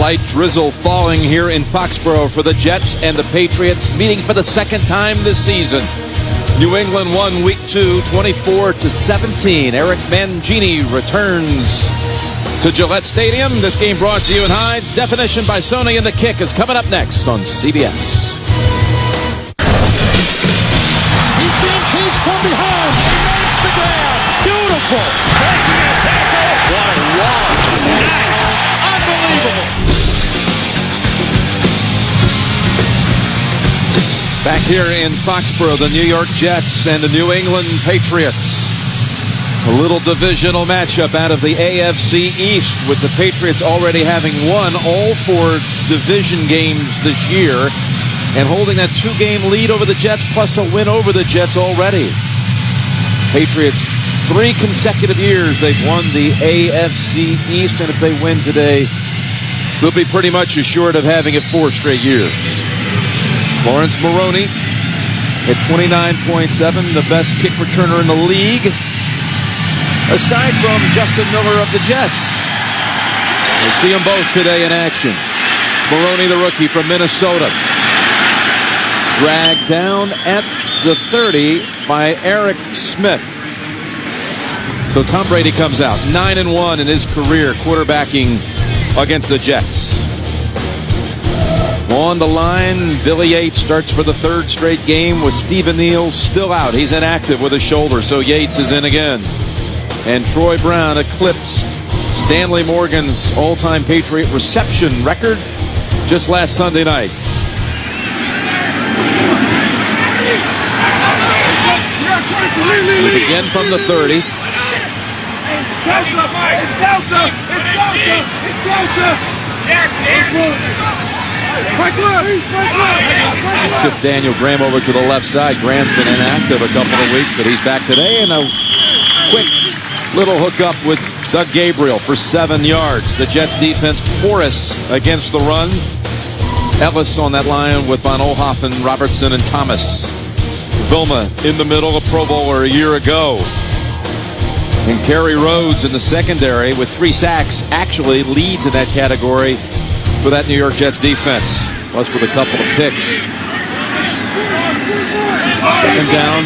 light drizzle falling here in Foxboro for the Jets and the Patriots, meeting for the second time this season. New England won Week 2, 24-17. Eric Mangini returns to Gillette Stadium. This game brought to you in high definition by Sony, and the kick is coming up next on CBS. He's being chased from behind. He makes the grab. Beautiful. Breaking a tackle. What a wallop. Nice. Unbelievable. Back here in Foxboro, the New York Jets and the New England Patriots. A little divisional matchup out of the AFC East, with the Patriots already having won all 4 division games this year and holding that 2-game lead over the Jets, plus a win over the Jets already. Patriots, 3 consecutive years they've won the AFC East, and if they win today, they'll be pretty much assured of having it 4 straight years. Lawrence Maroney at 29.7, the best kick returner in the league, aside from Justin Miller of the Jets. We'll see them both today in action. It's Maroney, the rookie from Minnesota, dragged down at the 30 by Eric Smith. So Tom Brady comes out 9-1 in his career quarterbacking against the Jets. On the line, Billy Yates starts for the 3rd straight game with Stephen Neal still out. He's inactive with a shoulder, so Yates is in again. And Troy Brown eclipsed Stanley Morgan's all-time Patriot reception record just last Sunday night. Again from the 30. It's Delta! It's Delta! Shift Daniel Graham over to the left side. Graham's been inactive a couple of weeks, but he's back today. And a quick little hookup with Doug Gabriel for 7 yards. The Jets defense porous against the run. Ellis on that line with Von Oelhoffen, Robertson, and Thomas. Vilma in the middle, a Pro Bowler a year ago. And Kerry Rhodes in the secondary with 3 sacks actually leads in that category for that New York Jets defense, plus with a couple of picks. Second down,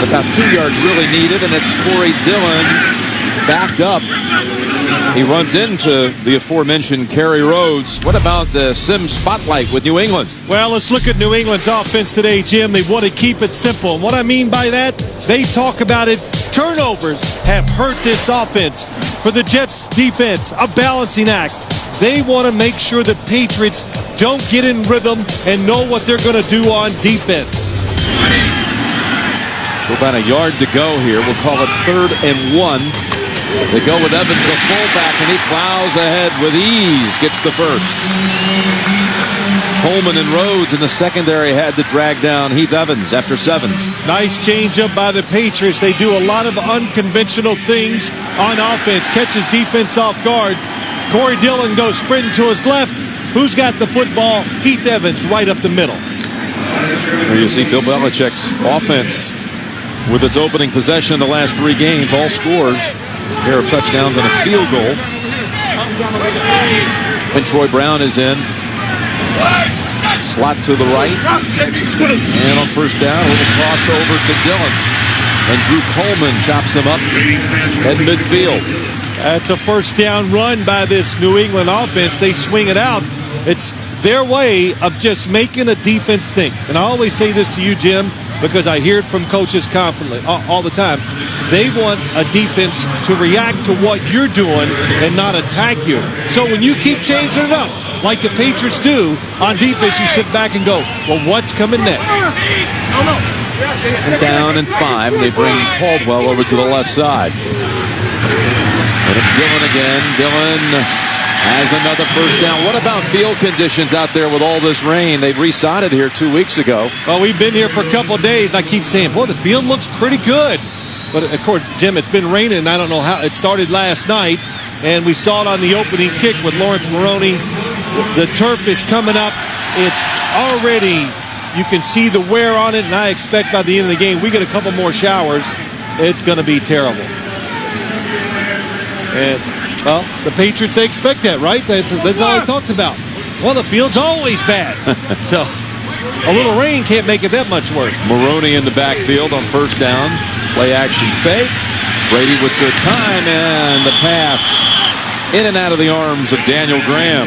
about 2 yards really needed, and it's Corey Dillon backed up. He runs into the aforementioned Kerry Rhodes. What about the sim spotlight with New England? Well, let's look at New England's offense today, Jim. They want to keep it simple. And what I mean by that, they talk about it. Turnovers have hurt this offense. For the Jets defense, a balancing act. They want to make sure the Patriots don't get in rhythm and know what they're going to do on defense. So about a yard to go here. We'll call it 3rd and 1. They go with Evans, the fullback, and he plows ahead with ease. Gets the first. Coleman and Rhodes in the secondary had to drag down Heath Evans after 7. Nice changeup by the Patriots. They do a lot of unconventional things on offense. Catches defense off guard. Corey Dillon goes sprinting to his left. Who's got the football? Heath Evans right up the middle. Here you see Bill Belichick's offense with its opening possession in the last 3 games. All scores. A pair of touchdowns and a field goal. And Troy Brown is in. Slot to the right. And on first down, a little toss over to Dillon. And Drew Coleman chops him up at midfield. That's a first down run by this New England offense. They swing it out. It's their way of just making a defense think. And I always say this to you, Jim, because I hear it from coaches confidently all the time. They want a defense to react to what you're doing and not attack you. So when you keep changing it up, like the Patriots do on defense, you sit back and go, well, what's coming next? Second down and 5. They bring Caldwell over to the left side. And it's Dillon again. Dillon has another first down. What about field conditions out there with all this rain? They re-sodded here 2 weeks ago. Well, we've been here for a couple of days. I keep saying, boy, the field looks pretty good. But, of course, Jim, it's been raining. I don't know how. It started last night, and we saw it on the opening kick with Lawrence Maroney. The turf is coming up. It's already, you can see the wear on it, and I expect by the end of the game, we get a couple more showers, it's going to be terrible. And Well, the Patriots, they expect that, right? That's all they talked about. Well, the field's always bad. So a little rain can't make it that much worse. Maroney in the backfield on first down. Play action fake. Brady with good time, and the pass in and out of the arms of Daniel Graham.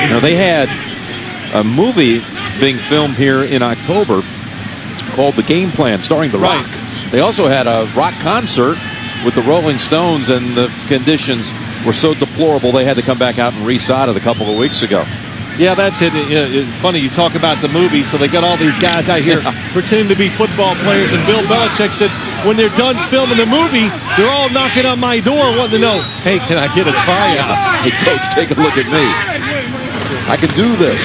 Now, they had a movie being filmed here in October called The Game Plan, starring The Rock. They also had a rock concert with the Rolling Stones, and the conditions were so deplorable they had to come back out and re-sod it a couple of weeks ago. Yeah, that's it. It's funny you talk about the movie, so they got all these guys out here pretending to be football players, and Bill Belichick said when they're done filming the movie, they're all knocking on my door wanting to know, hey, can I get a tryout? Hey, coach, take a look at me. I can do this.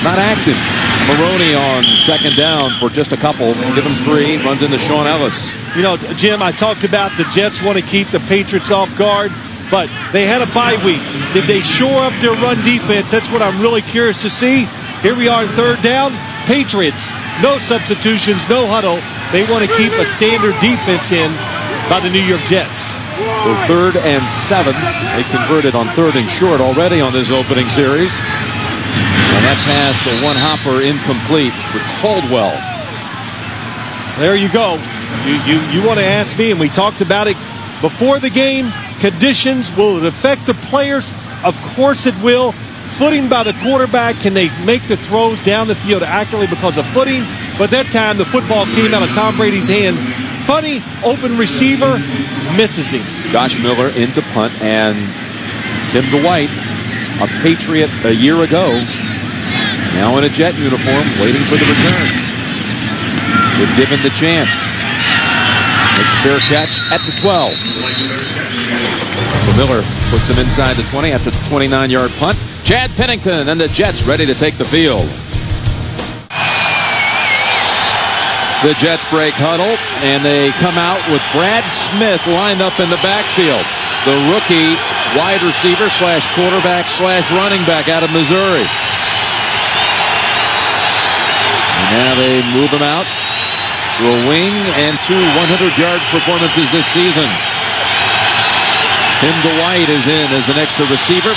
Not acting. Maroney on second down for just a couple. Give him 3. Runs into Sean Ellis. You know, Jim, I talked about the Jets want to keep the Patriots off guard, but they had a bye week. Did they shore up their run defense? That's what I'm really curious to see. Here we are in third down. Patriots, no substitutions, no huddle. They want to keep a standard defense in by the New York Jets. So 3rd and 7. They converted on 3rd and short already on this opening series. And that pass, a one-hopper incomplete for Caldwell. There you go. You want to ask me, and we talked about it before the game. Conditions, will it affect the players? Of course it will. Footing by the quarterback. Can they make the throws down the field accurately because of footing? But that time, the football came out of Tom Brady's hand. Funny, open receiver, misses him. Josh Miller into punt, and Tim Dwight, a Patriot a year ago, now in a Jet uniform, waiting for the return. Been given the chance. Make a fair catch at the 12. Miller puts him inside the 20 after the 29-yard punt. Chad Pennington and the Jets ready to take the field. The Jets break huddle, and they come out with Brad Smith lined up in the backfield. The rookie wide receiver slash quarterback slash running back out of Missouri. And now they move him out to a wing and 2 100-yard performances this season. Tim Dwight is in as an extra receiver.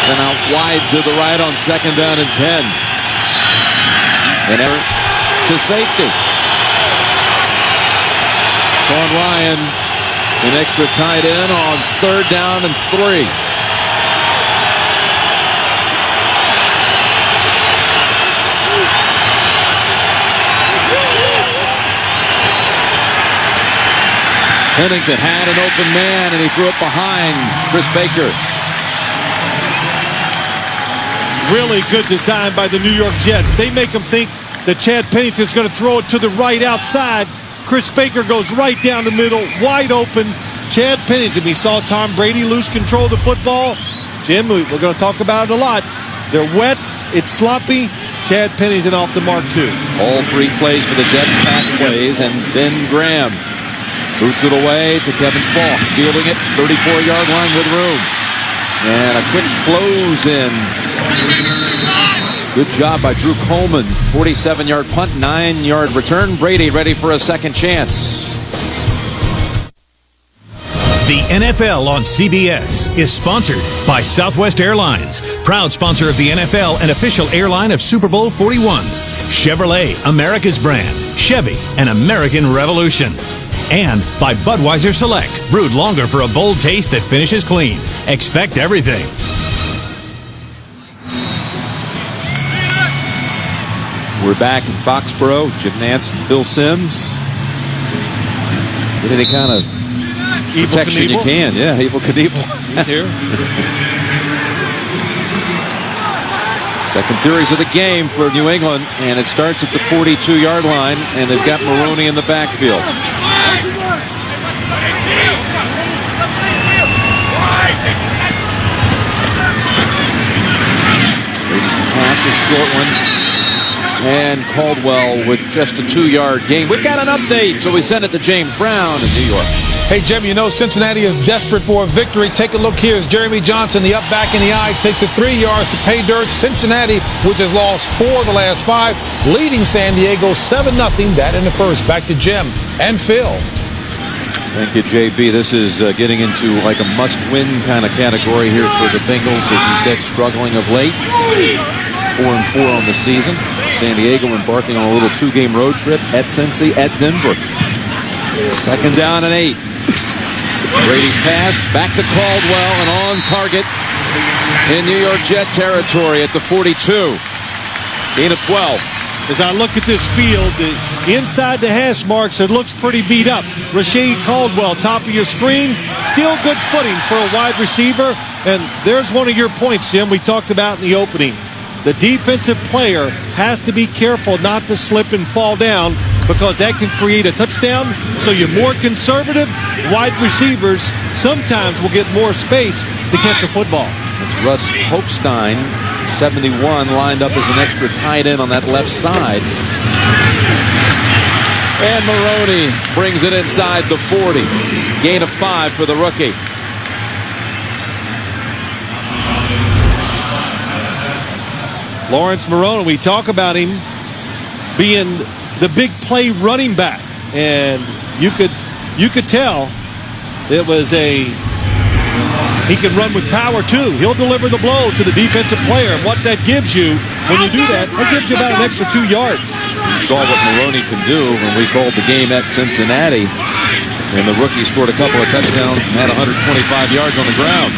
Sent out wide to the right on second down and 10. And to safety. Sean Ryan, an extra tight end on 3rd down and 3. Pennington had an open man, and he threw it behind Chris Baker. Really good design by the New York Jets. They make them think that Chad Pennington's going to throw it to the right outside. Chris Baker goes right down the middle, wide open. Chad Pennington, we saw Tom Brady lose control of the football. Jim, we're going to talk about it a lot. They're wet, it's sloppy. Chad Pennington off the mark too. All 3 plays for the Jets, pass plays, and Ben Graham boots it away to Kevin Falk, fielding it, 34-yard line with room. And a quick close in. Good job by Drew Coleman. 47-yard punt, 9-yard return. Brady ready for a second chance. The NFL on CBS is sponsored by Southwest Airlines, proud sponsor of the NFL and official airline of Super Bowl 41. Chevrolet, America's brand. Chevy, an American revolution. And by Budweiser Select, brewed longer for a bold taste that finishes clean. Expect everything. We're back in Foxboro. Jim Nantz and Phil Simms. Get any kind of protection you can. Yeah, Evel Knievel. He's here. Second series of the game for New England, and it starts at the 42-yard line, and they've got Maroney in the backfield. Pass, a short one, and Caldwell with just a 2-yard gain. We've got an update, so we send it to James Brown in New York. Hey, Jim, you know Cincinnati is desperate for a victory. Take a look here as Jeremy Johnson, the up back in the eye, takes it 3 yards to pay dirt. Cincinnati, which has lost 4 of the last 5, leading San Diego 7-0. That in the first. Back to Jim and Phil. Thank you, JB. This is getting into like a must-win kind of category here for the Bengals. As you said, struggling of late. 4-4 on the season. San Diego embarking on a little 2-game road trip at Cincy, at Denver. 2nd down and 8. Brady's pass back to Caldwell and on target in New York Jet territory at the 42. Gain of 12. As I look at this field, inside the hash marks, it looks pretty beat up. Rasheed Caldwell, top of your screen, still good footing for a wide receiver. And there's one of your points, Jim, we talked about in the opening. The defensive player has to be careful not to slip and fall down because that can create a touchdown. So you're more conservative. Wide receivers sometimes will get more space to catch a football. It's Russ Hochstein, 71, lined up as an extra tight end on that left side. And Maroney brings it inside the 40. Gain of 5 for the rookie. Lawrence Maroney, we talk about him being the big play running back, and you could tell it was he can run with power too. He'll deliver the blow to the defensive player, and what that gives you when you do that, it gives you about an extra 2 yards. You saw what Maroney can do when we called the game at Cincinnati, and the rookie scored a couple of touchdowns and had 125 yards on the ground.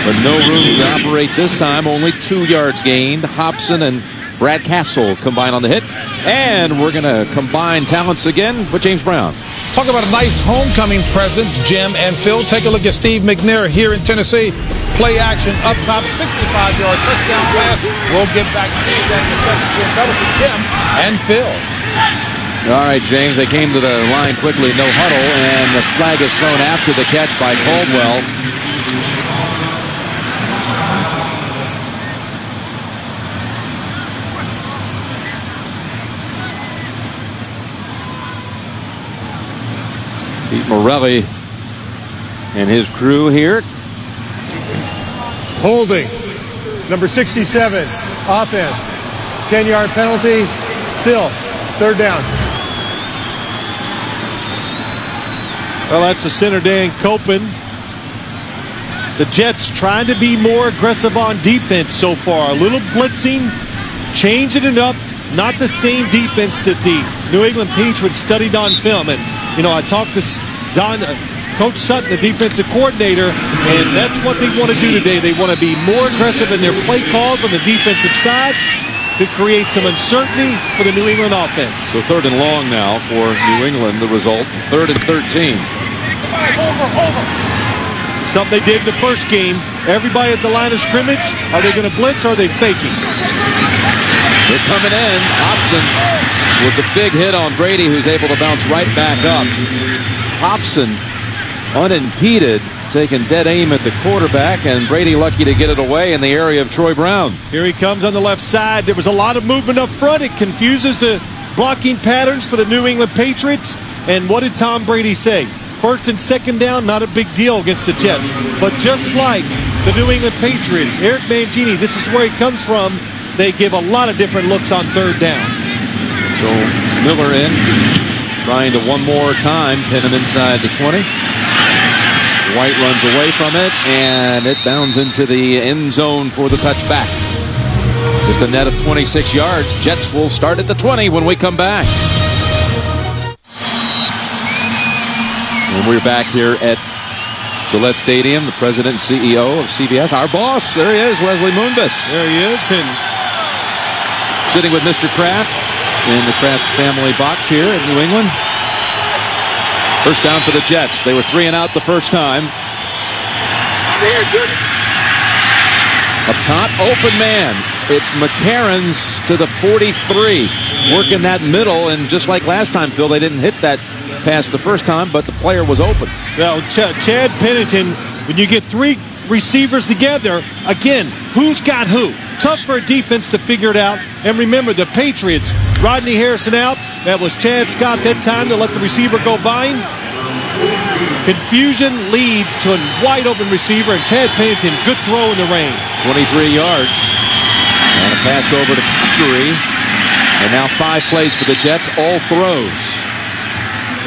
But no room to operate this time. Only 2 yards gained. Hobson and Brad Castle combine on the hit. And we're going to combine talents again with James Brown. Talk about a nice homecoming present, Jim and Phil. Take a look at Steve McNair here in Tennessee. Play action up top, 65-yard touchdown pass. We'll get back to that in a second. Jim Fellowship, Jim and Phil. All right, James, they came to the line quickly, no huddle, and the flag is thrown after the catch by Caldwell. Pete Morelli and his crew here. Holding. Number 67, offense. 10-yard penalty. Still, 3rd down. Well, that's a center, Dan Copen. The Jets trying to be more aggressive on defense so far. A little blitzing, changing it up. Not the same defense that the New England Patriots studied on film. And, you know, I talked to Coach Sutton, the defensive coordinator, and that's what they want to do today. They want to be more aggressive in their play calls on the defensive side to create some uncertainty for the New England offense. So 3rd and long now for New England, the result. 3rd and 13. This is something they did in the first game. Everybody at the line of scrimmage, are they going to blitz or are they faking? They're coming in. Hobson with the big hit on Brady, who's able to bounce right back up. Hobson unimpeded, taking dead aim at the quarterback, and Brady lucky to get it away in the area of Troy Brown. Here he comes on the left side. There was a lot of movement up front. It confuses the blocking patterns for the New England Patriots. And what did Tom Brady say? 1st and 2nd down, not a big deal against the Jets. But just like the New England Patriots, Eric Mangini, this is where he comes from. They give a lot of different looks on 3rd down. So Miller in, trying to one more time pin him inside the 20. White runs away from it, and it bounds into the end zone for the touchback. Just a net of 26 yards. Jets will start at the 20 when we come back. And we're back here at Gillette Stadium. The president and CEO of CBS, our boss, there he is, Leslie Moonves. There he is, and sitting with Mr. Kraft in the Kraft family box here in New England. First down for the Jets. They were 3 and out the first time. Up top, open man. It's McCarron's to the 43. Working that middle, and just like last time, Phil, they didn't hit that pass the first time, but the player was open. Well, Chad Pennington, when you get 3 receivers together, again, who's got who? Tough for a defense to figure it out. And remember, the Patriots, Rodney Harrison out. That was Chad Scott that time to let the receiver go by him. Confusion leads to a wide-open receiver, and Chad Pennington, good throw in the rain. 23 yards. And a pass over to Couture. And now 5 plays for the Jets, all throws.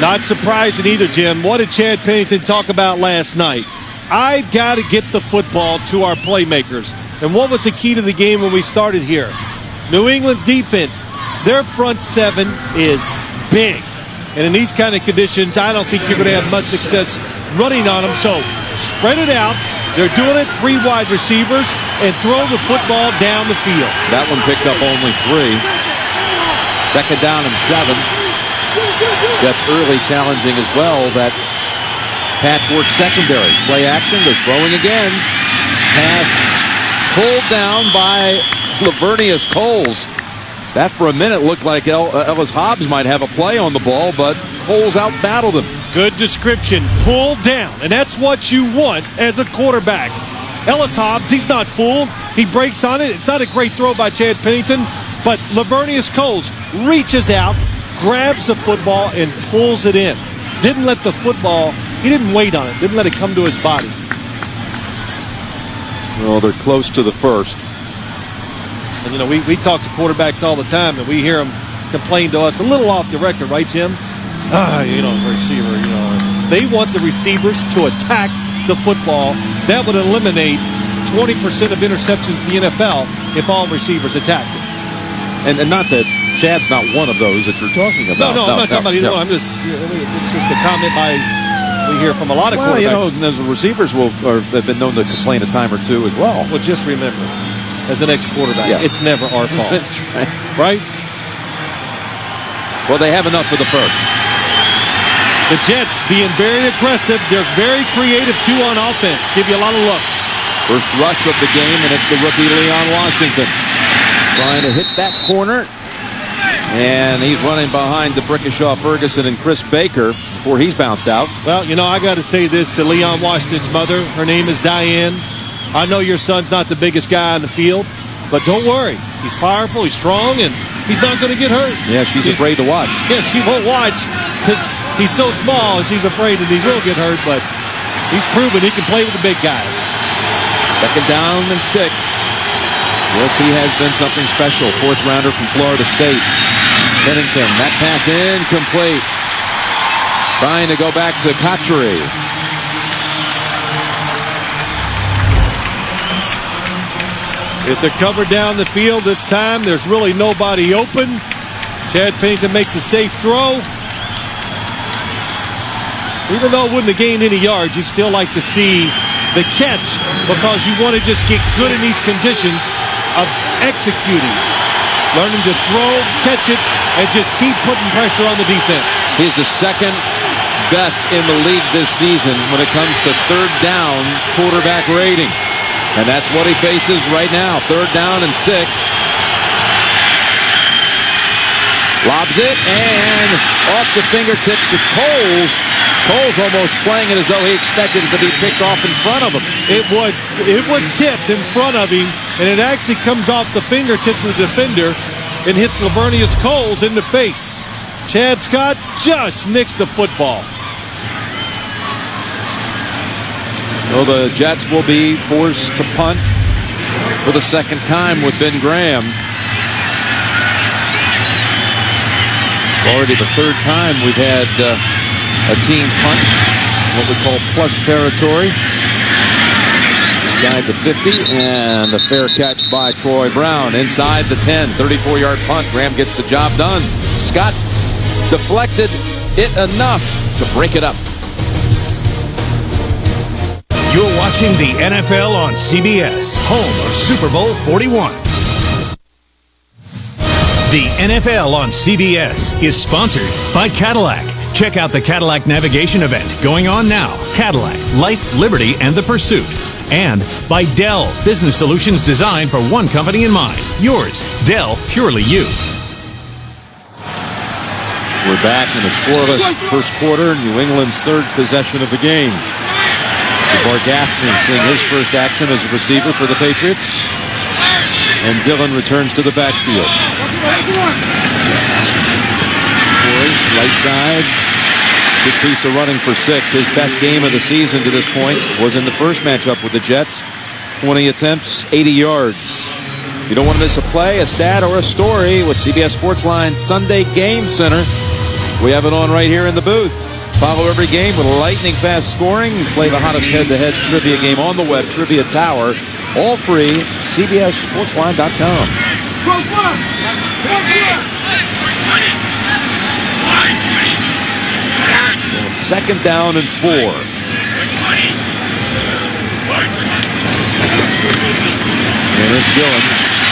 Not surprising either, Jim. What did Chad Pennington talk about last night? I've got to get the football to our playmakers. And what was the key to the game when we started here? New England's defense, their front seven is big. And in these kind of conditions, I don't think you're going to have much success running on them. So spread it out. They're doing it 3 wide receivers and throw the football down the field. That one picked up only 3. Second down and 7. Jets early challenging as well that patchwork secondary. Play action, they're throwing again. Pass pulled down by Lavernius Coles. That for a minute looked like Ellis Hobbs might have a play on the ball, but Coles out-battled him. Good description. Pulled down. And that's what you want as a quarterback. Ellis Hobbs, he's not fooled. He breaks on it. It's not a great throw by Chad Pennington, but Lavernius Coles reaches out, grabs the football, and pulls it in. Didn't let the football, he didn't wait on it. Didn't let it come to his body. Well, they're close to the first. And, you know, we talk to quarterbacks all the time, and we hear them complain to us a little off the record, right, Jim? You know, receiver, you know. They want the receivers to attack the football. That would eliminate 20% of interceptions in the NFL if all receivers attacked it. And not that Chad's not one of those that you're talking about. No, I'm not talking about either one. It's just a comment we hear from a lot of quarterbacks. You know, those receivers have been known to complain a time or two as well. Well, just remember, as an ex-quarterback, it's never our fault. That's right. Right? Well, they have enough for the first. The Jets being very aggressive. They're very creative, too, on offense. Give you a lot of looks. First rush of the game, and it's the rookie Leon Washington trying to hit that corner. And he's running behind the Brickishaw Ferguson and Chris Baker before he's bounced out. Well, you know, I got to say this to Leon Washington's mother. Her name is Diane. I know your son's not the biggest guy on the field, but don't worry. He's powerful, he's strong, and he's not going to get hurt. Yeah, she's afraid to watch. Yes, she won't watch because he's so small and she's afraid that he will get hurt, but he's proven he can play with the big guys. Second down and 6. Yes, he has been something special. 4th rounder from Florida State. Pennington, that pass incomplete. Trying to go back to Cotchery. If they're covered down the field this time, there's really nobody open. Chad Pennington makes a safe throw. Even though it wouldn't have gained any yards, you'd still like to see the catch because you want to just get good in these conditions of executing. Learning to throw, catch it, and just keep putting pressure on the defense. He's the second best in the league this season when it comes to 3rd down quarterback rating. And that's what he faces right now. 3rd down and 6. Lobs it, and off the fingertips of Coles. Coles almost playing it as though he expected it to be picked off in front of him. It was tipped in front of him, and it actually comes off the fingertips of the defender and hits Lavernius Coles in the face. Chad Scott just nicks the football. Well, the Jets will be forced to punt for the second time with Ben Graham. Already the 3rd time we've had a team punt, what we call plus territory. Inside the 50, and a fair catch by Troy Brown. Inside the 10, 34-yard punt. Graham gets the job done. Scott deflected it enough to break it up. You're watching the NFL on CBS, home of Super Bowl 41. The NFL on CBS is sponsored by Cadillac. Check out the Cadillac Navigation event going on now. Cadillac, Life, Liberty, and the Pursuit. And by Dell, business solutions designed for one company in mind. Yours, Dell, purely you. We're back in a scoreless first quarter. New England's 3rd possession of the game. DeMar Gaffney seeing his first action as a receiver for the Patriots. And Dillon returns to the backfield. Corey, right side. Big piece of running for 6. His best game of the season to this point was in the first matchup with the Jets. 20 attempts, 80 yards. You don't want to miss a play, a stat, or a story with CBS Sports Line's Sunday Game Center. We have it on right here in the booth. Follow every game with lightning fast scoring. Play the hottest head-to-head trivia game on the web, Trivia Tower. All free, CBSSportsline.com. Second down and 4. And it's Dillon.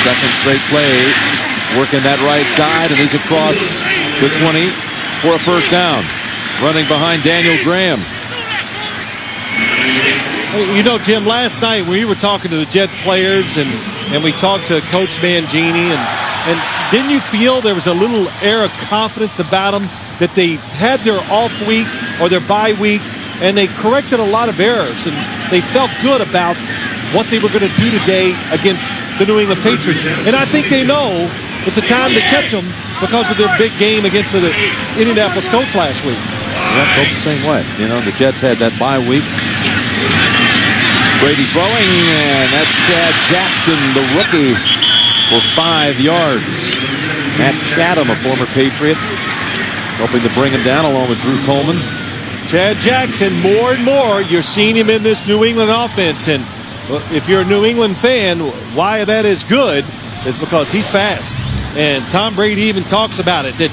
Second straight play. Working that right side, and he's across the 20 for a first down. Running behind Daniel Graham. You know, Jim, last night we were talking to the Jet players and we talked to Coach Mangini, and didn't you feel there was a little air of confidence about them, that they had their off week or their bye week and they corrected a lot of errors and they felt good about what they were going to do today against the New England Patriots? And I think they know it's a time to catch them because of their big game against the Indianapolis Colts last week. Yeah, both the same way. You know, the Jets had that bye week. Brady throwing, and that's Chad Jackson, the rookie, for 5 yards. Matt Chatham, a former Patriot, helping to bring him down along with Drew Coleman. Chad Jackson, more and more, you're seeing him in this New England offense. And if you're a New England fan, why that is good is because he's fast. And Tom Brady even talks about it, that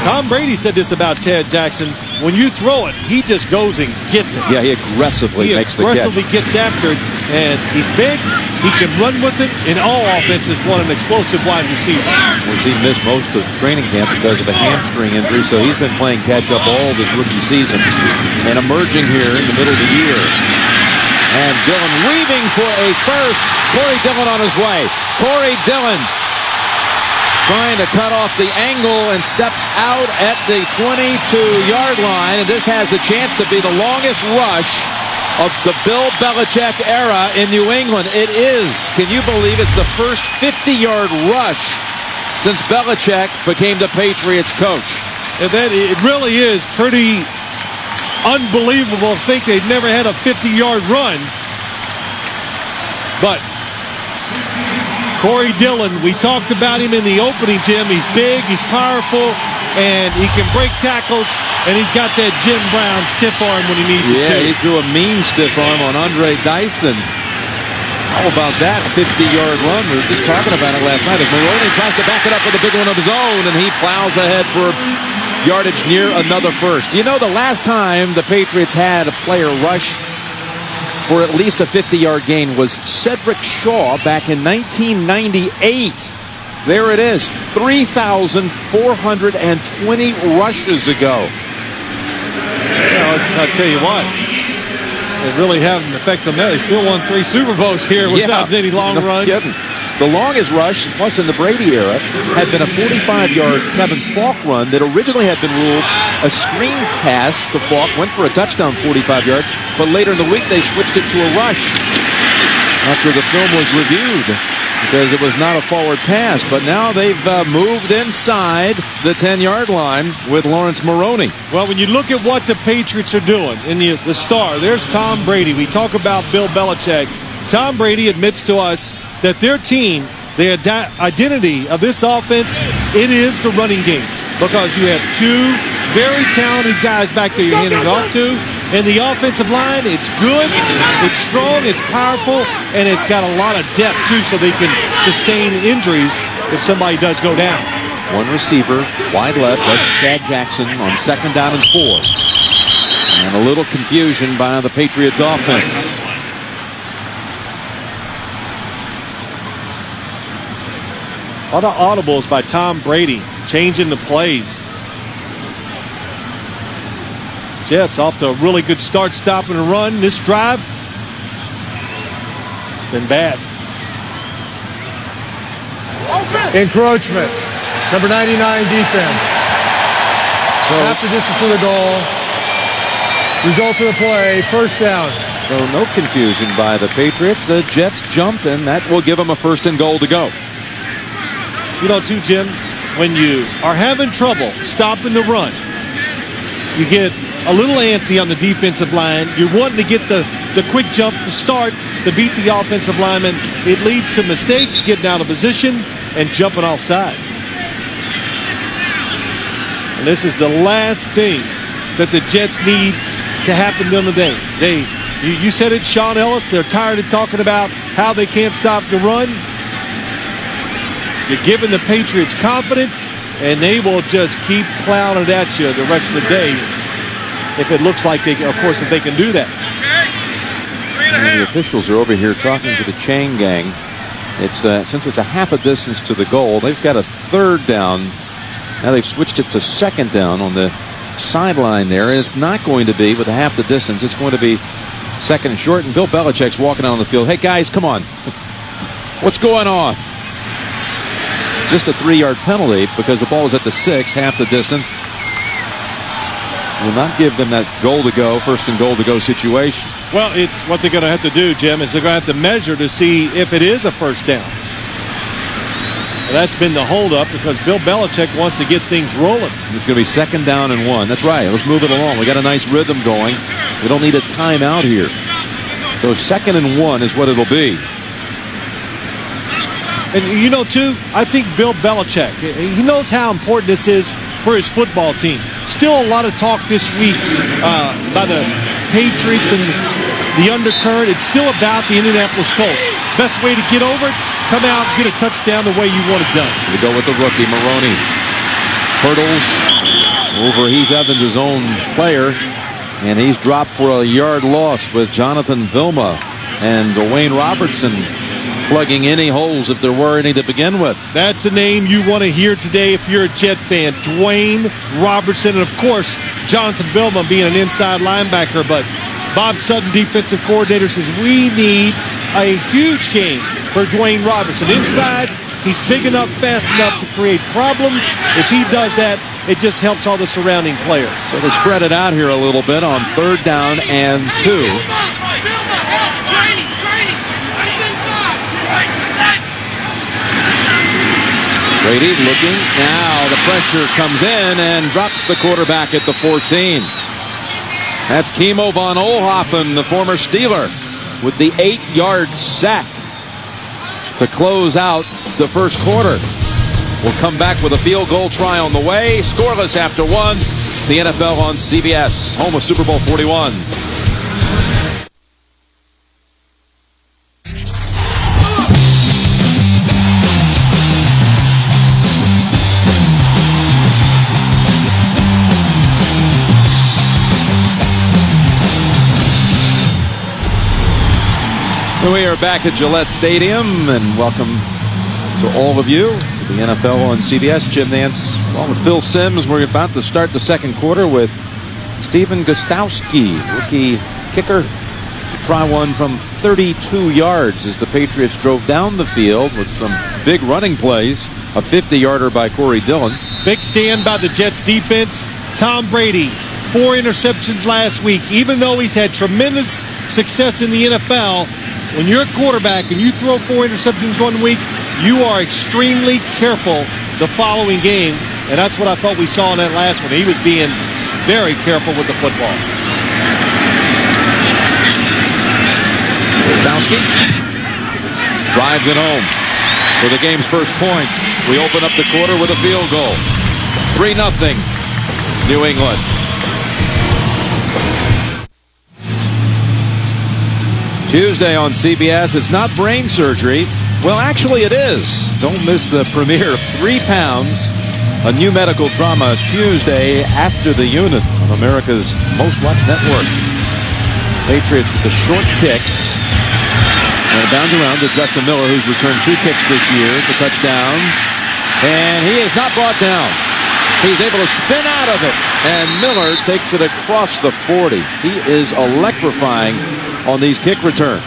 Tom Brady said this about Chad Jackson. When you throw it, he just goes and gets it. Yeah, he aggressively makes the catch. Aggressively gets after it, and he's big. He can run with it. In all offenses, want an explosive wide receiver. Well, he missed most of training camp because of a hamstring injury, so he's been playing catch-up all this rookie season and emerging here in the middle of the year. And Dillon weaving for a first. Corey Dillon on his way. Corey Dillon trying to cut off the angle and steps out at the 22-yard line. And this has a chance to be the longest rush of the Bill Belichick era in New England. It is. Can you believe it's the first 50-yard rush since Belichick became the Patriots coach? And that it really is pretty unbelievable to think they've never had a 50-yard run. But Corey Dillon, we talked about him in the opening, Jim. He's big, he's powerful, and he can break tackles, and he's got that Jim Brown stiff arm when he needs it to. Yeah, he threw a mean stiff arm on Andre Dyson. How about that 50-yard run? We were just talking about it last night as Maroney tries to back it up with a big one of his own, and he plows ahead for yardage near another first. You know, the last time the Patriots had a player rush for at least a 50-yard gain was Cedric Shaw back in 1998. There it is, 3,420 rushes ago. Well, I'll tell you what, it really had an effect on that. They still won 3 Super Bowls here without any long runs. Kidding. The longest rush, plus in the Brady era, had been a 45-yard Kevin Falk run that originally had been ruled a screen pass to Falk, went for a touchdown 45 yards, but later in the week they switched it to a rush after the film was reviewed because it was not a forward pass. But now they've moved inside the 10-yard line with Lawrence Maroney. Well, when you look at what the Patriots are doing, in the star, there's Tom Brady. We talk about Bill Belichick. Tom Brady admits to us that their team, the identity of this offense, it is the running game. Because you have 2 very talented guys back there you're handing it off to. And the offensive line, it's good, it's strong, it's powerful, and it's got a lot of depth, too, so they can sustain injuries if somebody does go down. One receiver, wide left, that's Chad Jackson on second down and 4. And a little confusion by the Patriots offense. A lot of audibles by Tom Brady, changing the plays. Jets off to a really good start, stopping the run. This drive, it's been bad. Encroachment. Number 99 defense. So after distance to the goal. Result of the play, first down. So no confusion by the Patriots. The Jets jumped, and that will give them a first and goal to go. You know, too, Jim, when you are having trouble stopping the run, you get a little antsy on the defensive line. You're wanting to get the quick jump to start to beat the offensive lineman. It leads to mistakes, getting out of position, and jumping off sides. And this is the last thing that the Jets need to happen to them today. You said it, Sean Ellis. They're tired of talking about how they can't stop the run. You're giving the Patriots confidence, and they will just keep plowing it at you the rest of the day if it looks like they, of course, if they can do that. And the officials are over here talking to the chain gang. It's since it's a half a distance to the goal, they've got a third down. Now they've switched it to second down on the sideline there, and it's not going to be with a half the distance. It's going to be second and short, and Bill Belichick's walking out on the field. Hey, guys, come on. What's going on? It's just a 3-yard penalty because the ball is at the 6, half the distance. Will not give them that goal to go, first and goal to go situation. Well, it's what they're going to have to do, Jim, is they're going to have to measure to see if it is a first down. Well, that's been the holdup because Bill Belichick wants to get things rolling. It's going to be second down and 1. That's right. Let's move it along. We got a nice rhythm going. We don't need a timeout here. So second and 1 is what it'll be. And you know, too, I think Bill Belichick, he knows how important this is for his football team. Still a lot of talk this week by the Patriots and the undercurrent. It's still about the Indianapolis Colts. Best way to get over it, come out, get a touchdown the way you want it done. We go with the rookie, Maroney. Hurdles over Heath Evans, his own player, and he's dropped for a yard loss with Jonathan Vilma and Dwayne Robertson plugging any holes if there were any to begin with. That's the name you want to hear today if you're a Jet fan. Dwayne Robertson, and of course, Jonathan Vilma being an inside linebacker. But Bob Sutton, defensive coordinator, says we need a huge game for Dwayne Robertson. Inside, he's big enough, fast enough to create problems. If he does that, it just helps all the surrounding players. So they spread it out here a little bit on third down and 2. Brady looking. Now the pressure comes in and drops the quarterback at the 14. That's Kimo von Oelhoffen, the former Steeler, with the 8-yard sack to close out the first quarter. We'll come back with a field goal try on the way. Scoreless after 1. The NFL on CBS, home of Super Bowl 41. We are back at Gillette Stadium, and welcome to all of you to the NFL on CBS. Jim Nance, along with Phil Simms. We're about to start the second quarter with Stephen Gostkowski, rookie kicker, to try one from 32 yards as the Patriots drove down the field with some big running plays. A 50-yarder by Corey Dillon. Big stand by the Jets defense. Tom Brady, 4 interceptions last week. Even though he's had tremendous success in the NFL, when you're a quarterback and you throw 4 interceptions one week, you are extremely careful the following game, and that's what I thought we saw in that last one. He was being very careful with the football. Gostkowski drives it home for the game's first points. We open up the quarter with a field goal. 3-0, New England. Tuesday on CBS, it's not brain surgery. Well, actually it is. Don't miss the premiere of 3 Pounds, a new medical drama Tuesday after the unit on America's most watched network. Patriots with the short kick. And it bounds around to Justin Miller, who's returned 2 kicks this year for touchdowns. And he is not brought down. He's able to spin out of it. And Miller takes it across the 40. He is electrifying on these kick returns.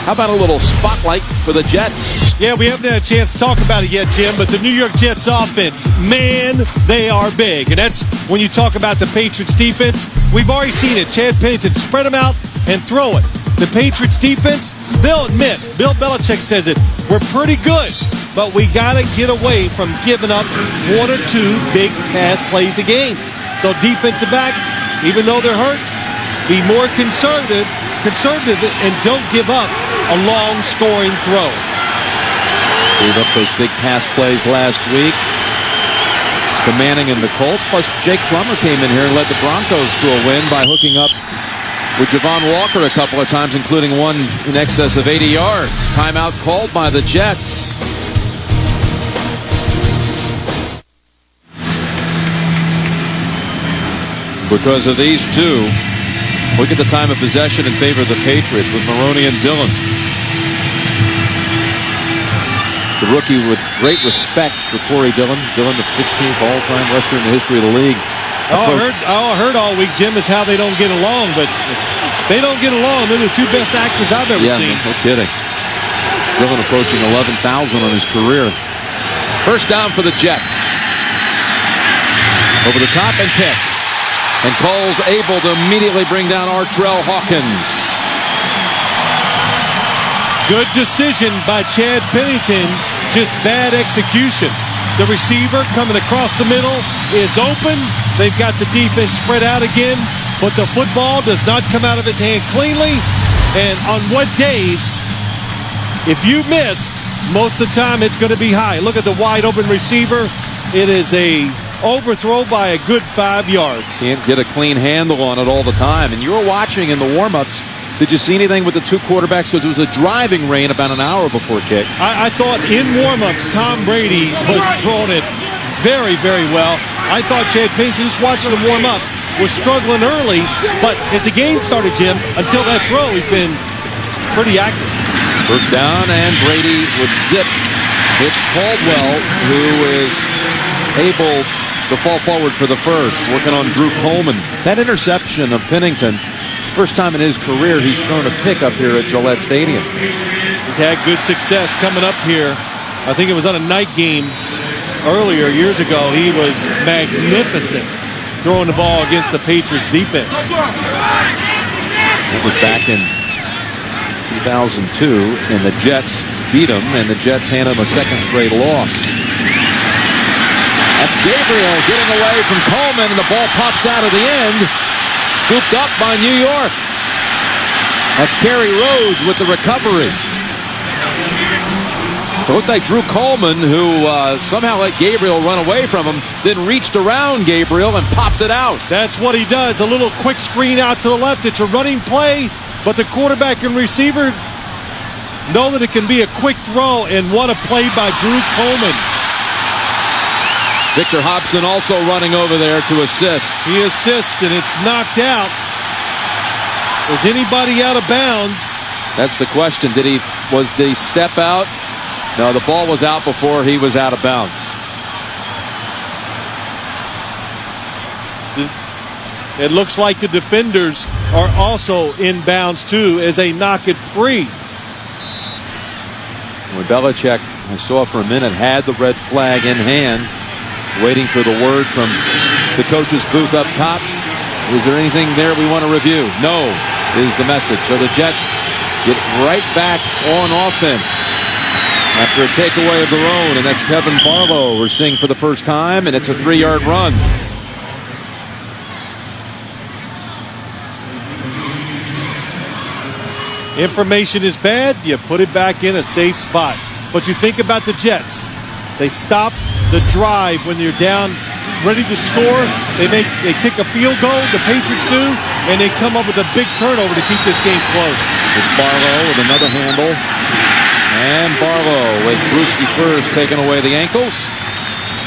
How about a little spotlight for the Jets? Yeah, we haven't had a chance to talk about it yet, Jim, but the New York Jets offense, man, they are big. And that's when you talk about the Patriots defense. We've already seen it. Chad Pennington spread them out and throw it. The Patriots defense, they'll admit, Bill Belichick says it, we're pretty good, but we got to get away from giving up 1 or 2 big pass plays a game. So defensive backs, even though they're hurt, be more conservative and don't give up a long scoring throw. Gave up those big pass plays last week. to Manning and the Colts. Plus, Jake Plummer came in here and led the Broncos to a win by hooking up with Javon Walker a couple of times, including one in excess of 80 yards. Timeout called by the Jets. Because of these two, look at the time of possession in favor of the Patriots with Maroney and Dillon. The rookie with great respect for Corey Dillon. Dillon, the 15th all-time rusher in the history of the league. All I heard all week, Jim, is how they don't get along. But if they don't get along, they're the two best actors I've ever seen. No kidding. Dillon approaching 11,000 on his career. First down for the Jets. Over the top and picked. And Cole's able to immediately bring down Artrell Hawkins. Good decision by Chad Pennington, just bad execution. The receiver coming across the middle is open. They've got the defense spread out again, but the football does not come out of his hand cleanly. And on what days, if you miss, most of the time it's going to be high. Look at the wide open receiver. It is a overthrow by a good 5 yards. Can't get a clean handle on it all the time. And you were watching in the warm-ups. Did you see anything with the two quarterbacks? Because it was a driving rain about an hour before kick. I thought in warm-ups, Tom Brady was throwing it very, very well. I thought Chad Pennington, just watching him warm up, was struggling early. But as the game started, Jim, until that throw, he's been pretty active. First down, and Brady with zip. It's Caldwell, who is able to fall forward for the first, working on Drew Coleman. That interception of Pennington, first time in his career he's thrown a pick up here at Gillette Stadium. He's had good success coming up here. I think it was on a night game earlier, years ago. He was magnificent throwing the ball against the Patriots defense. It was back in 2002, and the Jets beat him, and the Jets hand him a second straight loss. That's Gabriel getting away from Coleman, and the ball pops out of the end. Scooped up by New York. That's Kerry Rhodes with the recovery. It looked like Drew Coleman, who somehow let Gabriel run away from him, then reached around Gabriel and popped it out. That's what he does. A little quick screen out to the left. It's a running play, but the quarterback and receiver know that it can be a quick throw, and what a play by Drew Coleman. Victor Hobson also running over there to assist. He assists, and it's knocked out. Is anybody out of bounds? That's the question. Did he step out? No, the ball was out before he was out of bounds. It looks like the defenders are also in bounds too as they knock it free. When Belichick, I saw for a minute, had the red flag in hand, waiting for the word from the coach's booth up top. Is there anything there we want to review? No, is the message. So the Jets get right back on offense after a takeaway of their own, and that's Kevin Barlow we're seeing for the first time, and it's a 3-yard run. Information is bad, you put it back in a safe spot. But you think about the Jets. They stop the drive when they're down, ready to score. They kick a field goal, the Patriots do, and they come up with a big turnover to keep this game close. It's Barlow with another handle. And Barlow with Brewski first taking away the ankles.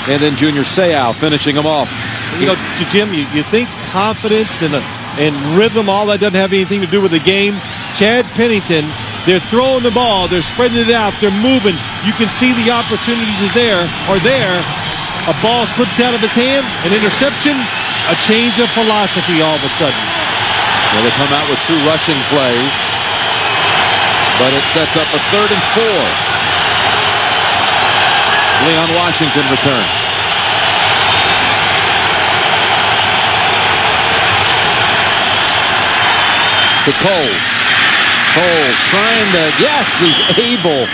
And then Junior Seau finishing him off. You know, Jim, you think confidence and rhythm, all that doesn't have anything to do with the game. Chad Pennington, they're throwing the ball, they're spreading it out, they're moving. You can see the opportunities are there. A ball slips out of his hand, an interception, a change of philosophy all of a sudden. Well, they come out with 2 rushing plays, but it sets up a 3rd and 4. Leon Washington returns. To Coles. Coles trying to, yes, he's able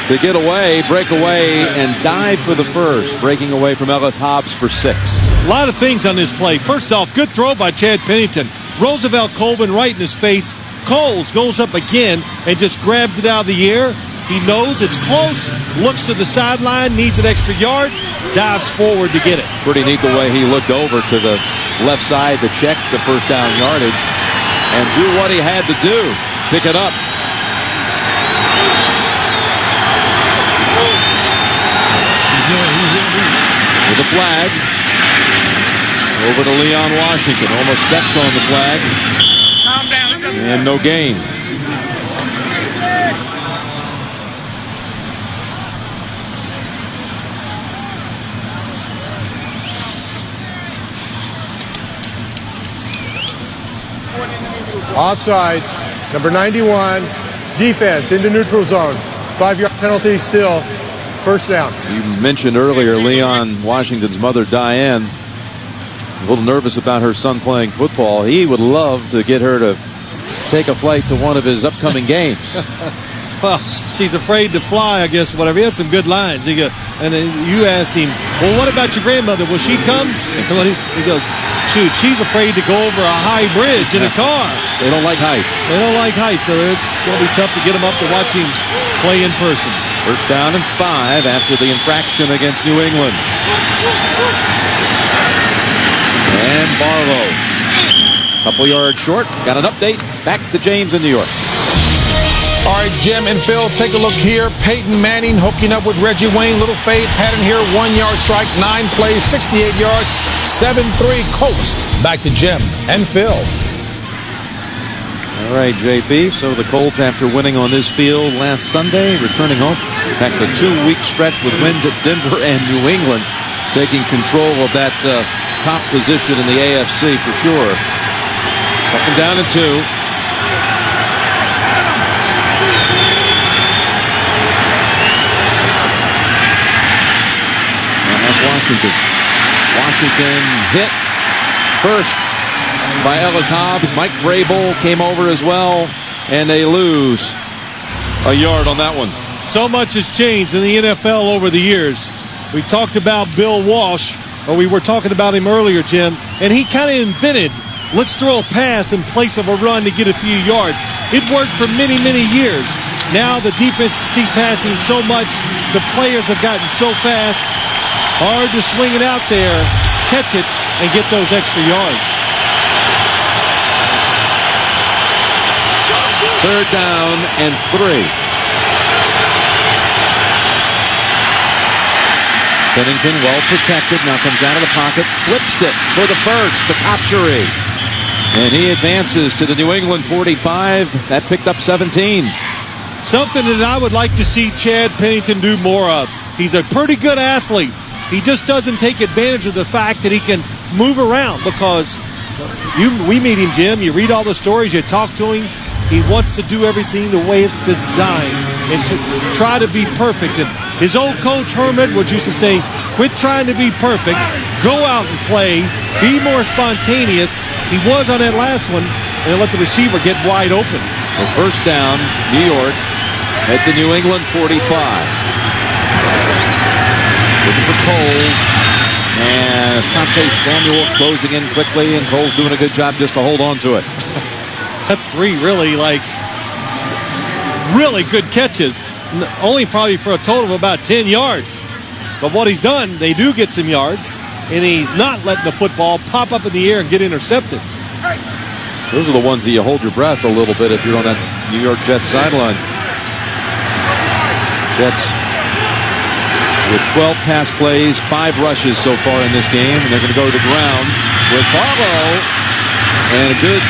to get away, break away, and dive for the first, breaking away from Ellis Hobbs for 6. A lot of things on this play. First off, good throw by Chad Pennington. Roosevelt Colvin right in his face. Coles goes up again and just grabs it out of the air. He knows it's close, looks to the sideline, needs an extra yard, dives forward to get it. Pretty neat the way he looked over to the left side to check the first down yardage and do what he had to do. Pick it up. With the flag. Over to Leon Washington. Almost steps on the flag. And no gain. Offside, number 91, defense into neutral zone. 5-yard penalty still, first down. You mentioned earlier Leon Washington's mother, Diane, a little nervous about her son playing football. He would love to get her to take a flight to one of his upcoming games. Well, she's afraid to fly, I guess, whatever. He had some good lines. You asked him, well, what about your grandmother? Will she come? He goes, shoot, she's afraid to go over a high bridge in a car. They don't like heights. They don't like heights, so it's going to be tough to get them up to watch him play in person. First down and 5 after the infraction against New England. And Barlow, couple yards short. Got an update. Back to James in New York. All right, Jim and Phil, take a look here. Peyton Manning hooking up with Reggie Wayne. Little fade pattern here. 1-yard strike, 9 plays, 68 yards, 7-3 Colts. Back to Jim and Phil. All right, JP. So the Colts, after winning on this field last Sunday, returning home. Back to 2-week stretch with wins at Denver and New England, taking control of that top position in the AFC for sure. Second down and 2. Washington hit first by Ellis Hobbs. Mike Vrabel came over as well, and they lose a yard on that one. So much has changed in the NFL over the years. We talked about Bill Walsh, or we were talking about him earlier, Jim, and he kind of invented, let's throw a pass in place of a run to get a few yards. It worked for many, many years. Now the defense see passing so much, the players have gotten so fast. Hard to swing it out there, catch it, and get those extra yards. Third down and 3. Pennington well protected, now comes out of the pocket, flips it for the first to Cotchery. And he advances to the New England 45. That picked up 17. Something that I would like to see Chad Pennington do more of. He's a pretty good athlete. He just doesn't take advantage of the fact that he can move around because we meet him, Jim. You read all the stories, you talk to him. He wants to do everything the way it's designed and to try to be perfect. And his old coach, Herm Edwards, used to say, quit trying to be perfect. Go out and play. Be more spontaneous. He was on that last one, and let the receiver get wide open. So first down, New York at the New England 45. Looking for Coles, and Asante Samuel closing in quickly, and Coles doing a good job just to hold on to it. That's 3 really good catches, only probably for a total of about 10 yards. But what he's done, they do get some yards, and he's not letting the football pop up in the air and get intercepted. Those are the ones that you hold your breath a little bit if you're on that New York Jets sideline. Jets with 12 pass plays, 5 rushes so far in this game, and they're going to go to the ground with Barlow. And a good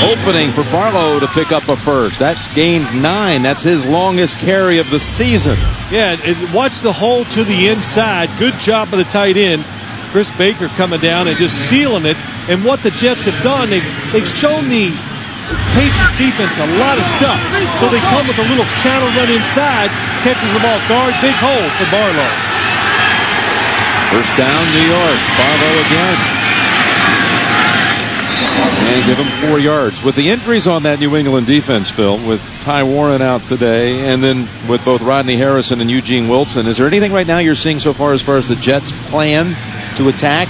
opening for Barlow to pick up a first. That gains 9. That's his longest carry of the season. Yeah, watch the hole to the inside. Good job by the tight end. Chris Baker coming down and just sealing it. And what the Jets have done, they've shown the Patriots defense a lot of stuff. So they come with a little counter run inside, catches the ball guard, big hole for Barlow. First down, New York. Barlow again. And give him 4 yards. With the injuries on that New England defense, Phil, with Ty Warren out today, and then with both Rodney Harrison and Eugene Wilson, is there anything right now you're seeing so far as the Jets' plan to attack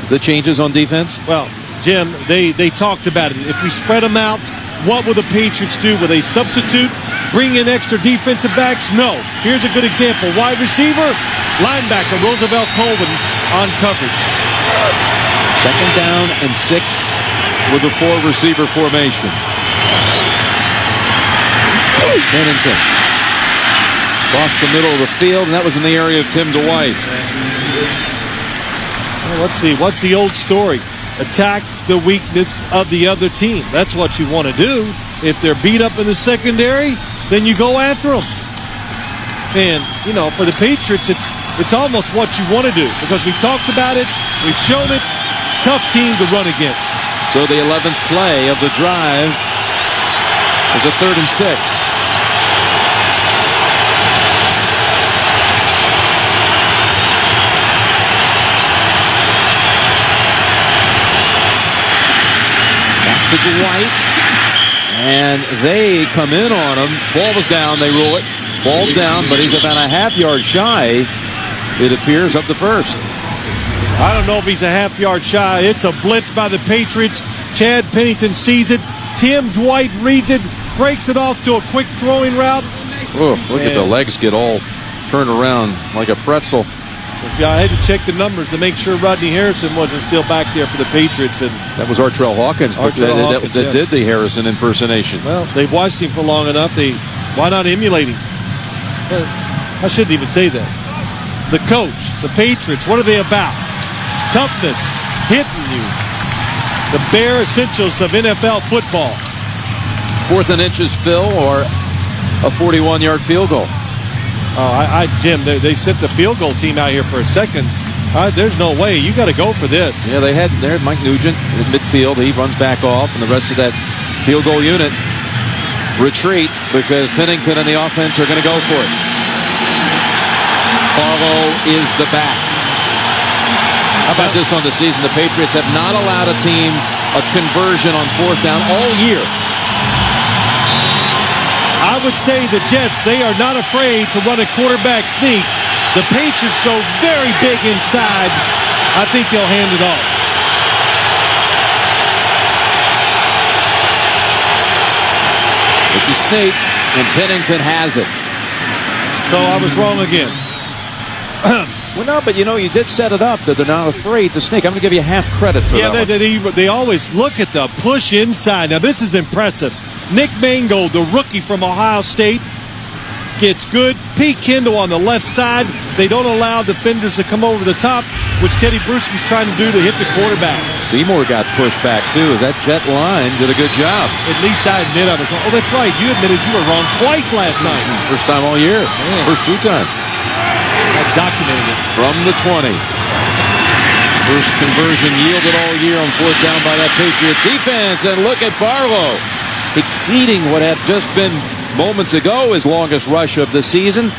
the changes on defense? Well, Jim, they talked about it. If we spread them out, what will the Patriots do? Will they substitute bring in extra defensive backs? No. Here's a good example. Wide receiver, linebacker, Roosevelt Colvin on coverage. 2nd down and 6 with a 4-receiver formation. Pennington across the middle of the field, and that was in the area of Tim Dwight. Well, let's see. What's the old story? Attack the weakness of the other team. That's what you want to do. If they're beat up in the secondary, then you go after them. And, you know, for the Patriots, it's almost what you want to do because we talked about it. We've shown it. Tough team to run against. So the 11th play of the drive is a 3rd and 6. Back to Dwight. And they come in on him. Ball was down. They rule it. Ball down, but he's about a half-yard shy, it appears, of the first. I don't know if he's a half-yard shy. It's a blitz by the Patriots. Chad Pennington sees it. Tim Dwight reads it, breaks it off to a quick throwing route. Oh, look at the legs get all turned around like a pretzel. I had to check the numbers to make sure Rodney Harrison wasn't still back there for the Patriots. And that was Artrell Hawkins that did the Harrison impersonation. Well, they've watched him for long enough. Why not emulate him? I shouldn't even say that. The coach, the Patriots, what are they about? Toughness, hitting you. The bare essentials of NFL football. 4th and inches, Phil, or a 41-yard field goal? Jim, they sent the field goal team out here for a second. There's no way. You got to go for this. Yeah, they had Mike Nugent in midfield. He runs back off, and the rest of that field goal unit retreat because Pennington and the offense are going to go for it. Barlow is the back. How about this on the season? The Patriots have not allowed a team a conversion on 4th down all year. I would say the Jets, they are not afraid to run a quarterback sneak. The Patriots so very big inside, I think they'll hand it off. It's a sneak, and Pennington has it. So I was wrong again. Well, no, but you did set it up that they're not afraid to sneak. I'm going to give you half credit for that. Yeah, they always look at the push inside. Now, this is impressive. Nick Mangold, the rookie from Ohio State, gets good. Pete Kendall on the left side. They don't allow defenders to come over the top, which Teddy Bruschi's trying to do to hit the quarterback. Seymour got pushed back, too, as that jet line did a good job. At least I admit I was wrong. Oh, that's right. You admitted you were wrong twice last night. First time all year. Man. First 2 times. I documented it. From the 20. First conversion yielded all year on 4th down by that Patriot defense. And look at Barlow exceeding what had just been moments ago his longest rush of the season.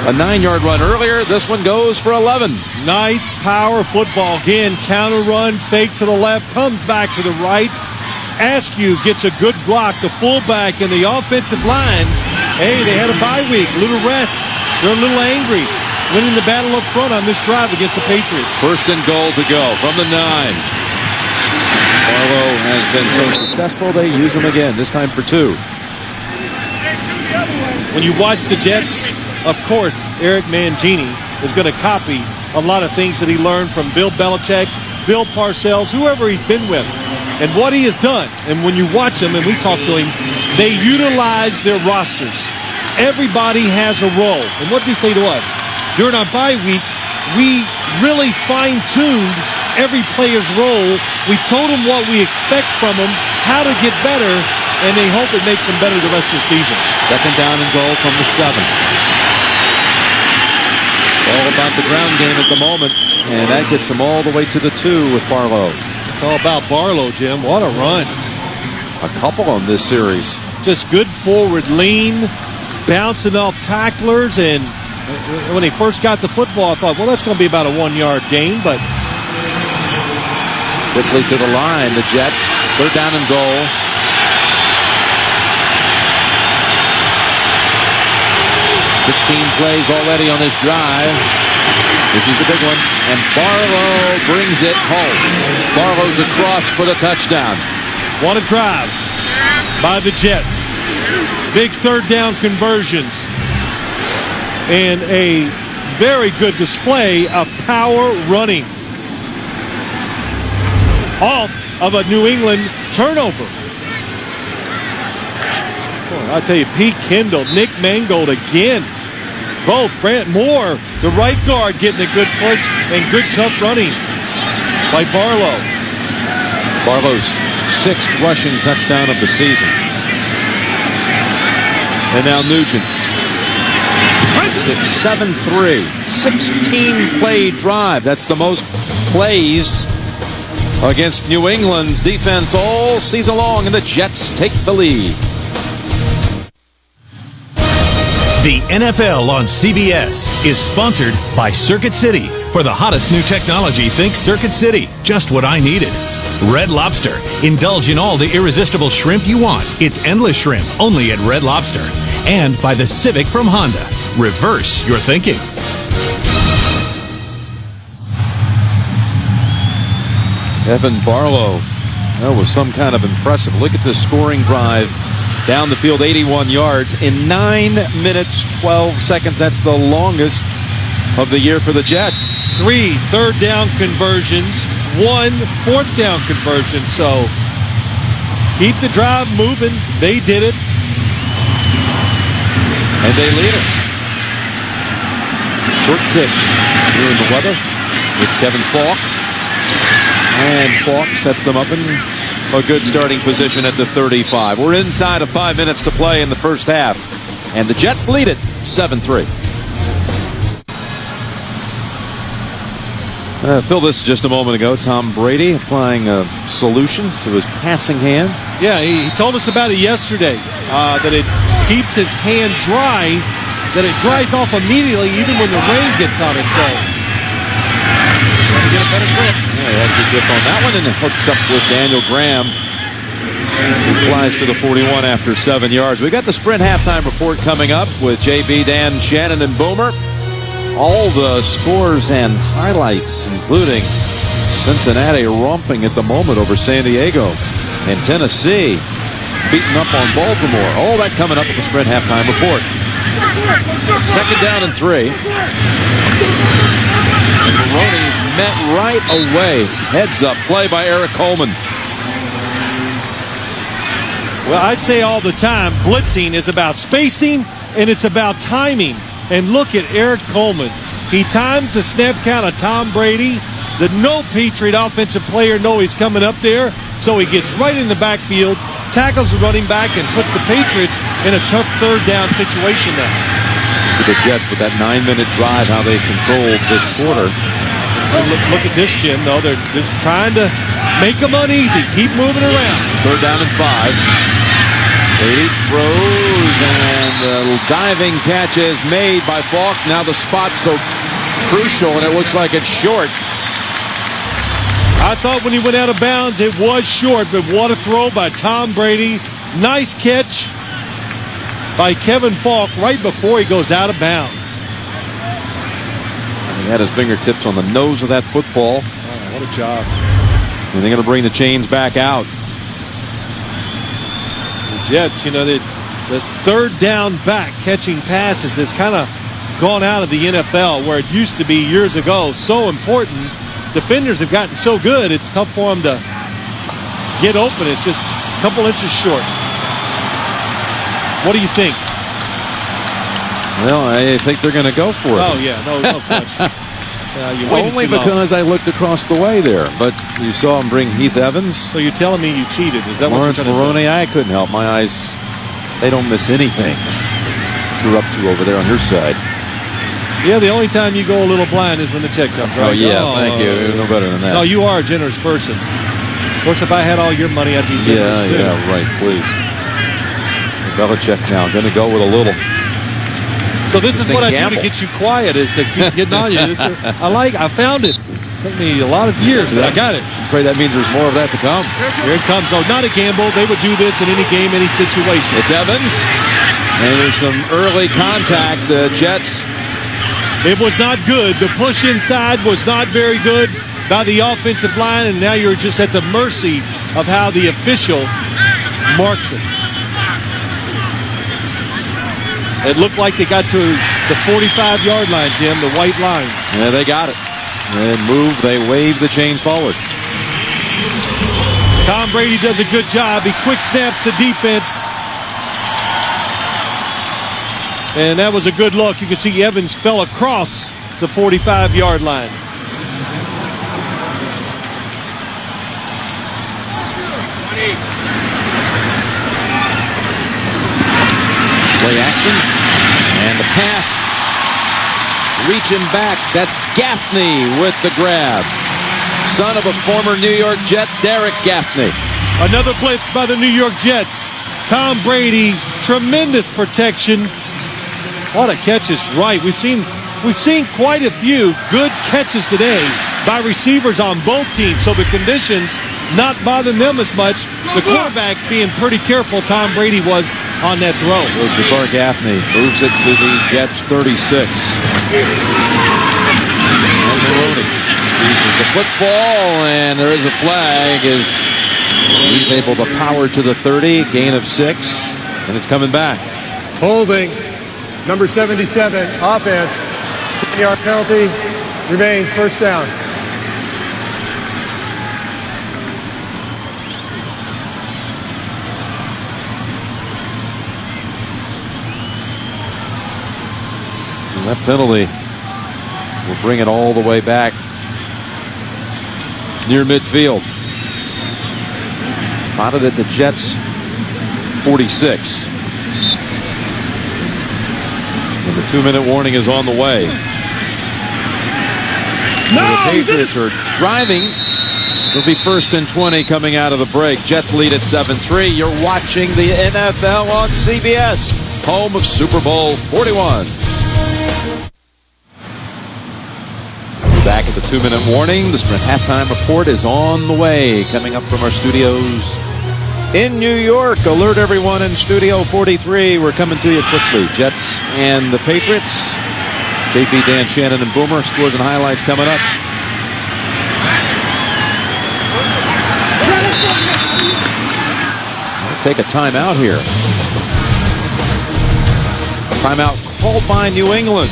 A 9-yard run earlier. This one goes for 11. Nice power football. Again, counter run, fake to the left, comes back to the right. Askew gets a good block. The fullback and the offensive line. Hey, they had a bye week, a little rest. They're a little angry. Winning the battle up front on this drive against the Patriots. 1st and goal to go from the 9. Barlow has been so successful, they use him again, this time for 2. When you watch the Jets, of course, Eric Mangini is going to copy a lot of things that he learned from Bill Belichick, Bill Parcells, whoever he's been with, and what he has done. And when you watch him, and we talk to him, they utilize their rosters. Everybody has a role. And what did he say to us? During our bye week, we really fine-tuned every player's role. We told them what we expect from them, how to get better, and they hope it makes them better the rest of the season. 2nd down and goal from the 7. All about the ground game at the moment, and that gets them all the way to the 2 with Barlow. It's all about Barlow, Jim. What a run. A couple on this series. Just good forward lean, bouncing off tacklers, and when he first got the football, I thought, well, that's going to be about a 1-yard gain, but quickly to the line, the Jets. 3rd down and goal. Plays already on this drive. This is the big one, and Barlow brings it home. Barlow's across for the touchdown. What a drive by the Jets. big third down conversions, and a very good display of power running off of a New England turnover. Boy, I tell you, Pete Kendall, Nick Mangold again. Both. Brant Moore, the right guard, getting a good push and good tough running by Barlow. Barlow's 6th rushing touchdown of the season. And now Nugent. It's 7-3. 16-play drive. That's the most plays against New England's defense all season long, and the Jets take the lead. The NFL on CBS is sponsored by Circuit City. For the hottest new technology, think Circuit City. Just what I needed. Red Lobster. Indulge in all the irresistible shrimp you want. It's endless shrimp, only at Red Lobster. And by the Civic from Honda. Reverse your thinking. Evan Barlow. That was some kind of impressive. Look at this scoring drive. Down the field, 81 yards in 9 minutes, 12 seconds. That's the longest of the year for the Jets. 3 third down conversions, 1 fourth down conversion. So keep the drive moving. They did it. And they lead us. Short kick here in the weather. It's Kevin Falk. And Falk sets them up in a good starting position at the 35. We're inside of 5 minutes to play in the first half. And the Jets lead it 7-3. Phil, this just a moment ago. Tom Brady applying a solution to his passing hand. Yeah, he told us about it yesterday, that it keeps his hand dry, that it dries off immediately even when the rain gets on it. So, got to get a better grip. Yeah, he had a good grip on that one, and it hooks up with Daniel Graham. He flies to the 41 after 7 yards. We got the Sprint halftime report coming up with JB, Dan, Shannon, and Boomer. All the scores and highlights, including Cincinnati romping at the moment over San Diego, and Tennessee beating up on Baltimore. All that coming up at the Sprint halftime report. 2nd down and 3. And Maroney's met right away. Heads up play by Eric Coleman. Well, I'd say all the time, blitzing is about spacing and it's about timing. And look at Eric Coleman. He times the snap count of Tom Brady. The no Patriot offensive player know he's coming up there. So he gets right in the backfield, tackles the running back, and puts the Patriots in a tough third down situation now. The Jets with that 9-minute drive, how they controlled this quarter. Look at this, Jim, though. They're just trying to make them uneasy. Keep moving around. 3rd down and 5. Brady throws, and the diving catch is made by Falk. Now the spot's so crucial, and it looks like it's short. I thought when he went out of bounds, it was short, but what a throw by Tom Brady. Nice catch by Kevin Falk right before he goes out of bounds. He had his fingertips on the nose of that football. Oh, what a job. And they're going to bring the chains back out. Jets, you know, the third down back catching passes has kind of gone out of the NFL where it used to be years ago. So important. Defenders have gotten so good, it's tough for them to get open. It's just a couple inches short. What do you think? Well, I think they're going to go for it. Oh, yeah, no question. Only because I looked across the way there. But you saw him bring Heath Evans. So you're telling me you cheated? Is that Lawrence what you're trying to say? Maroney, I couldn't help. My eyes, they don't miss anything. What you're up to over there on your side. Yeah, the only time you go a little blind is when the check comes, right? Oh, yeah, thank you. No better than that. No, you are a generous person. Of course, if I had all your money, I'd be generous, too. Yeah, right, please. Belichick now going to go with a little. So this is what I do to get you quiet, is to keep getting on you. I found it. It took me a lot of years, but I got it. I'm afraid that means there's more of that to come. Here it comes. Oh, not a gamble. They would do this in any game, any situation. It's Evans. And there's some early contact. The Jets. It was not good. The push inside was not very good by the offensive line, and now you're just at the mercy of how the official marks it. It looked like they got to the 45-yard line, Jim, the white line. Yeah, they got it. They moved, they waved the chains forward. Tom Brady does a good job. He quick snaps the defense. And that was a good look. You can see Evans fell across the 45-yard line. Play action. And the pass. Reaching back. That's Gaffney with the grab. Son of a former New York Jet, Derek Gaffney. Another blitz by the New York Jets. Tom Brady, tremendous protection. What a catch is right. We've seen quite a few good catches today by receivers on both teams, so the conditions not bothering them as much. The quarterback's being pretty careful. Tom Brady was on that throw. So DeBar Gaffney moves it to the Jets 36. And Maroney squeezes the football, and there is a flag as he's able to power to the 30, gain of 6, and it's coming back. Holding. Number 77, offense. 10-yard penalty. Remains first down. And that penalty will bring it all the way back near midfield. Spotted at the Jets 46. And the 2-minute warning is on the way. The Patriots are driving. It'll be 1st and 20 coming out of the break. Jets lead at 7-3. You're watching the NFL on CBS, home of Super Bowl 41. We're back at the 2-minute warning. The Sprint halftime report is on the way. Coming up from our studios in New York. Alert everyone in Studio 43. We're coming to you quickly. Jets and the Patriots. JP, Dan, Shannon, and Boomer. Scores and highlights coming up. I'll take a timeout here. Timeout called by New England.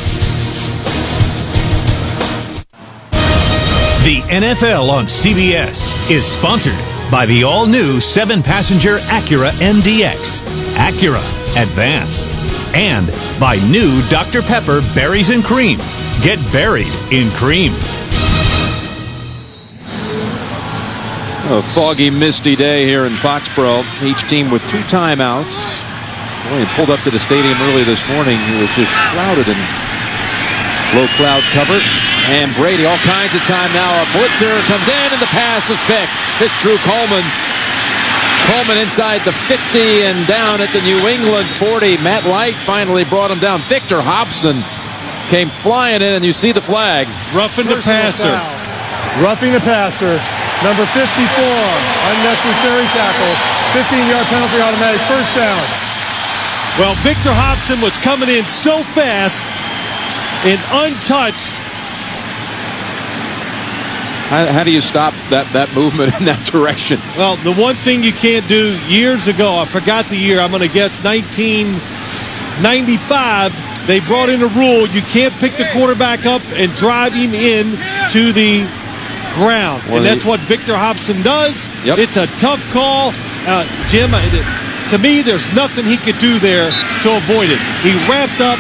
The NFL on CBS is sponsored by the all-new 7-passenger Acura MDX, Acura Advance, and by new Dr. Pepper Berries and Cream. Get buried in cream. A foggy, misty day here in Foxboro. Each team with 2 timeouts. When he pulled up to the stadium early this morning, he was just shrouded in low cloud cover. And Brady, all kinds of time now. A blitzer comes in, and the pass is picked. It's Drew Coleman. Coleman inside the 50 and down at the New England 40. Matt Light finally brought him down. Victor Hobson came flying in, and you see the flag. Roughing the passer. Roughing the passer. Number 54, unnecessary tackle. 15-yard penalty, automatic first down. Well, Victor Hobson was coming in so fast and untouched. How do you stop that movement in that direction? Well, the one thing you can't do, years ago, I forgot the year, I'm going to guess 1995, they brought in a rule, you can't pick the quarterback up and drive him in to the ground. Well, and that's what Victor Hobson does. Yep. It's a tough call. Jim, to me, there's nothing he could do there to avoid it. He wrapped up,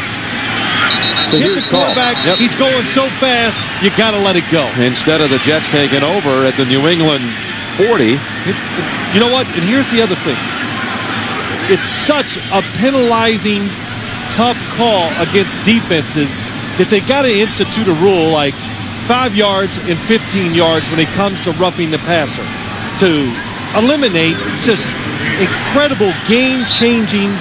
hit the quarterback. Yep. He's going so fast, you got to let it go. Instead of the Jets taking over at the New England 40. You know what? And here's the other thing. It's such a penalizing, tough call against defenses that they got to institute a rule like 5 yards and 15 yards when it comes to roughing the passer to eliminate just incredible game-changing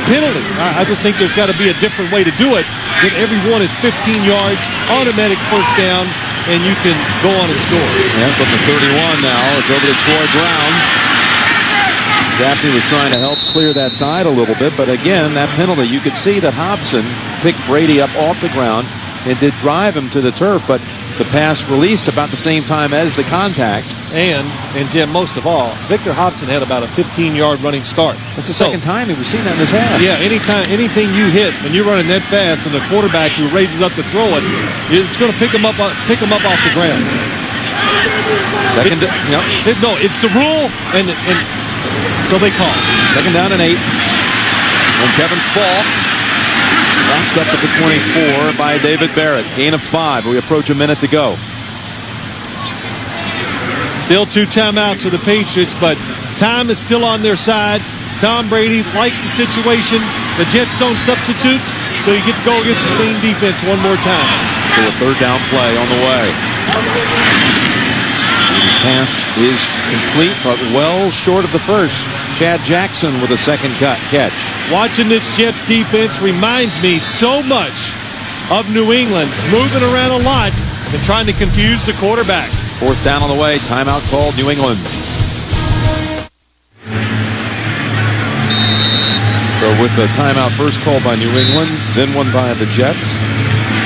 penalties. I just think there's got to be a different way to do it. That everyone is 15 yards, automatic first down, and you can go on and score. Yeah, from the 31 now, it's over to Troy Brown. Gaffney was trying to help clear that side a little bit, but again, that penalty, you could see that Hobson picked Brady up off the ground and did drive him to the turf, but The pass released about the same time as the contact. And Jim, most of all, Victor Hobson had about a 15-yard running start. That's the second time we've seen that in his half. Yeah, anything you hit when you're running that fast and the quarterback who raises up to throw it, it's going to pick him up off the ground. No, it's the rule, and so they call. Second down and 8. And Kevin Falk wrapped up at the 24 by David Barrett. Gain of 5. We approach a minute to go. Still 2 timeouts for the Patriots, but time is still on their side. Tom Brady likes the situation. The Jets don't substitute, so you get to go against the same defense one more time. So a third down play on the way. His pass is complete, but well short of the first. Chad Jackson with a second catch. Watching this Jets defense reminds me so much of New England's, moving around a lot and trying to confuse the quarterback. Fourth down on the way. Timeout called New England. So with the timeout first called by New England, then one by the Jets.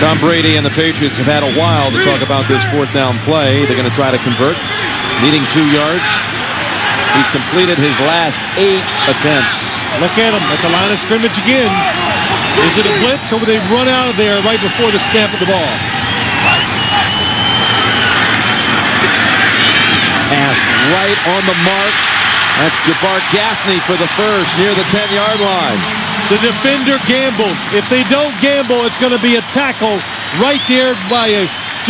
Tom Brady and the Patriots have had a while to talk about this fourth down play. They're going to try to convert, needing 2 yards. He's completed his last 8 attempts. Look at him at the line of scrimmage again. Is it a blitz or will they run out of there right before the snap of the ball? Pass right on the mark. That's Jabbar Gaffney for the first near the 10-yard line. The defender gambled. If they don't gamble, it's going to be a tackle right there by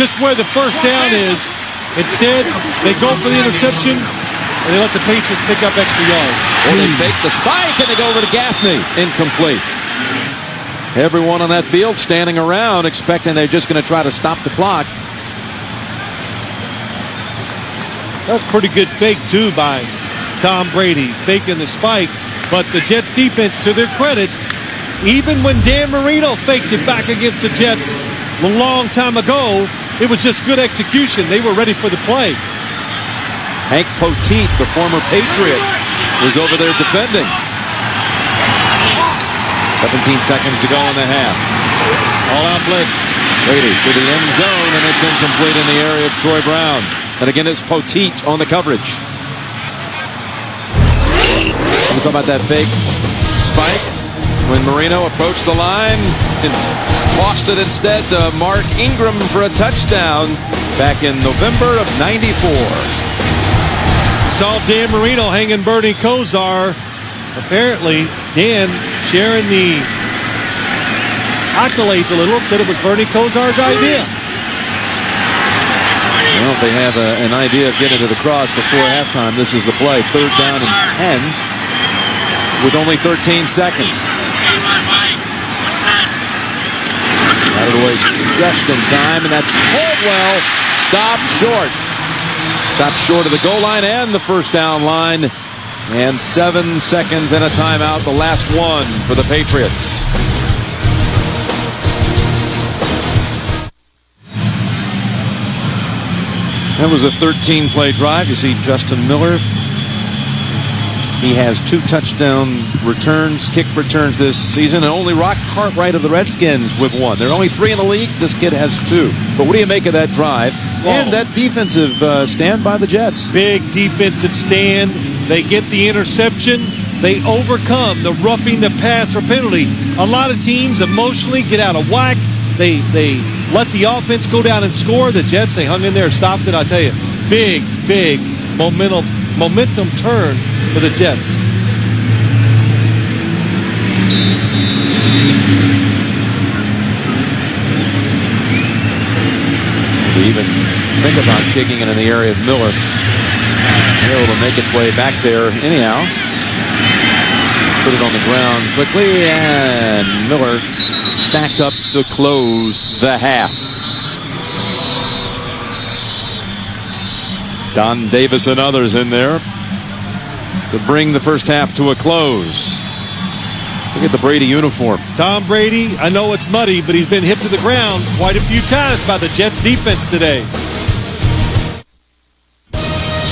just where the first down is. Instead, they go for the interception, and they let the Patriots pick up extra yards. Or they fake the spike, and they go over to Gaffney. Incomplete. Everyone on that field standing around expecting they're just going to try to stop the clock. That's a pretty good fake, too, by Tom Brady, faking the spike. But the Jets defense, to their credit, even when Dan Marino faked it back against the Jets a long time ago, it was just good execution. They were ready for the play. Hank Poteet, the former Patriot, is over there defending. 17 seconds to go in the half. All-out blitz. Brady to the end zone, and it's incomplete in the area of Troy Brown. And again, it's Poteet on the coverage. We're talking about that fake spike when Marino approached the line and tossed it instead to Mark Ingram for a touchdown back in November of '94. Saw Dan Marino hanging Bernie Kosar. Apparently, Dan sharing the accolades a little, said it was Bernie Kosar's idea. Well, they have an idea of getting to the cross before halftime. This is the play. Third down and 10 with only 13 seconds. Out of the way just in time, and that's Caldwell. Stopped short. Stopped short of the goal line and the first down line. And 7 seconds and a timeout, the last one for the Patriots. That was a 13-play drive. You see Justin Miller. He has 2 touchdown returns, kick returns this season, and only Rock Cartwright of the Redskins with 1. There are only 3 in the league. This kid has 2. But what do you make of that drive? Whoa. And that defensive stand by the Jets? Big defensive stand. They get the interception. They overcome the roughing the passer penalty. A lot of teams emotionally get out of whack. They let the offense go down and score. The Jets, they hung in there, stopped it. I tell you, big momentum turn for the Jets. To even think about kicking it in the area of Miller. Able to make its way back there anyhow. Put it on the ground quickly, and Miller stacked up to close the half. Don Davis and others in there to bring the first half to a close. Look at the Brady uniform. Tom Brady, I know it's muddy, but he's been hit to the ground quite a few times by the Jets defense today.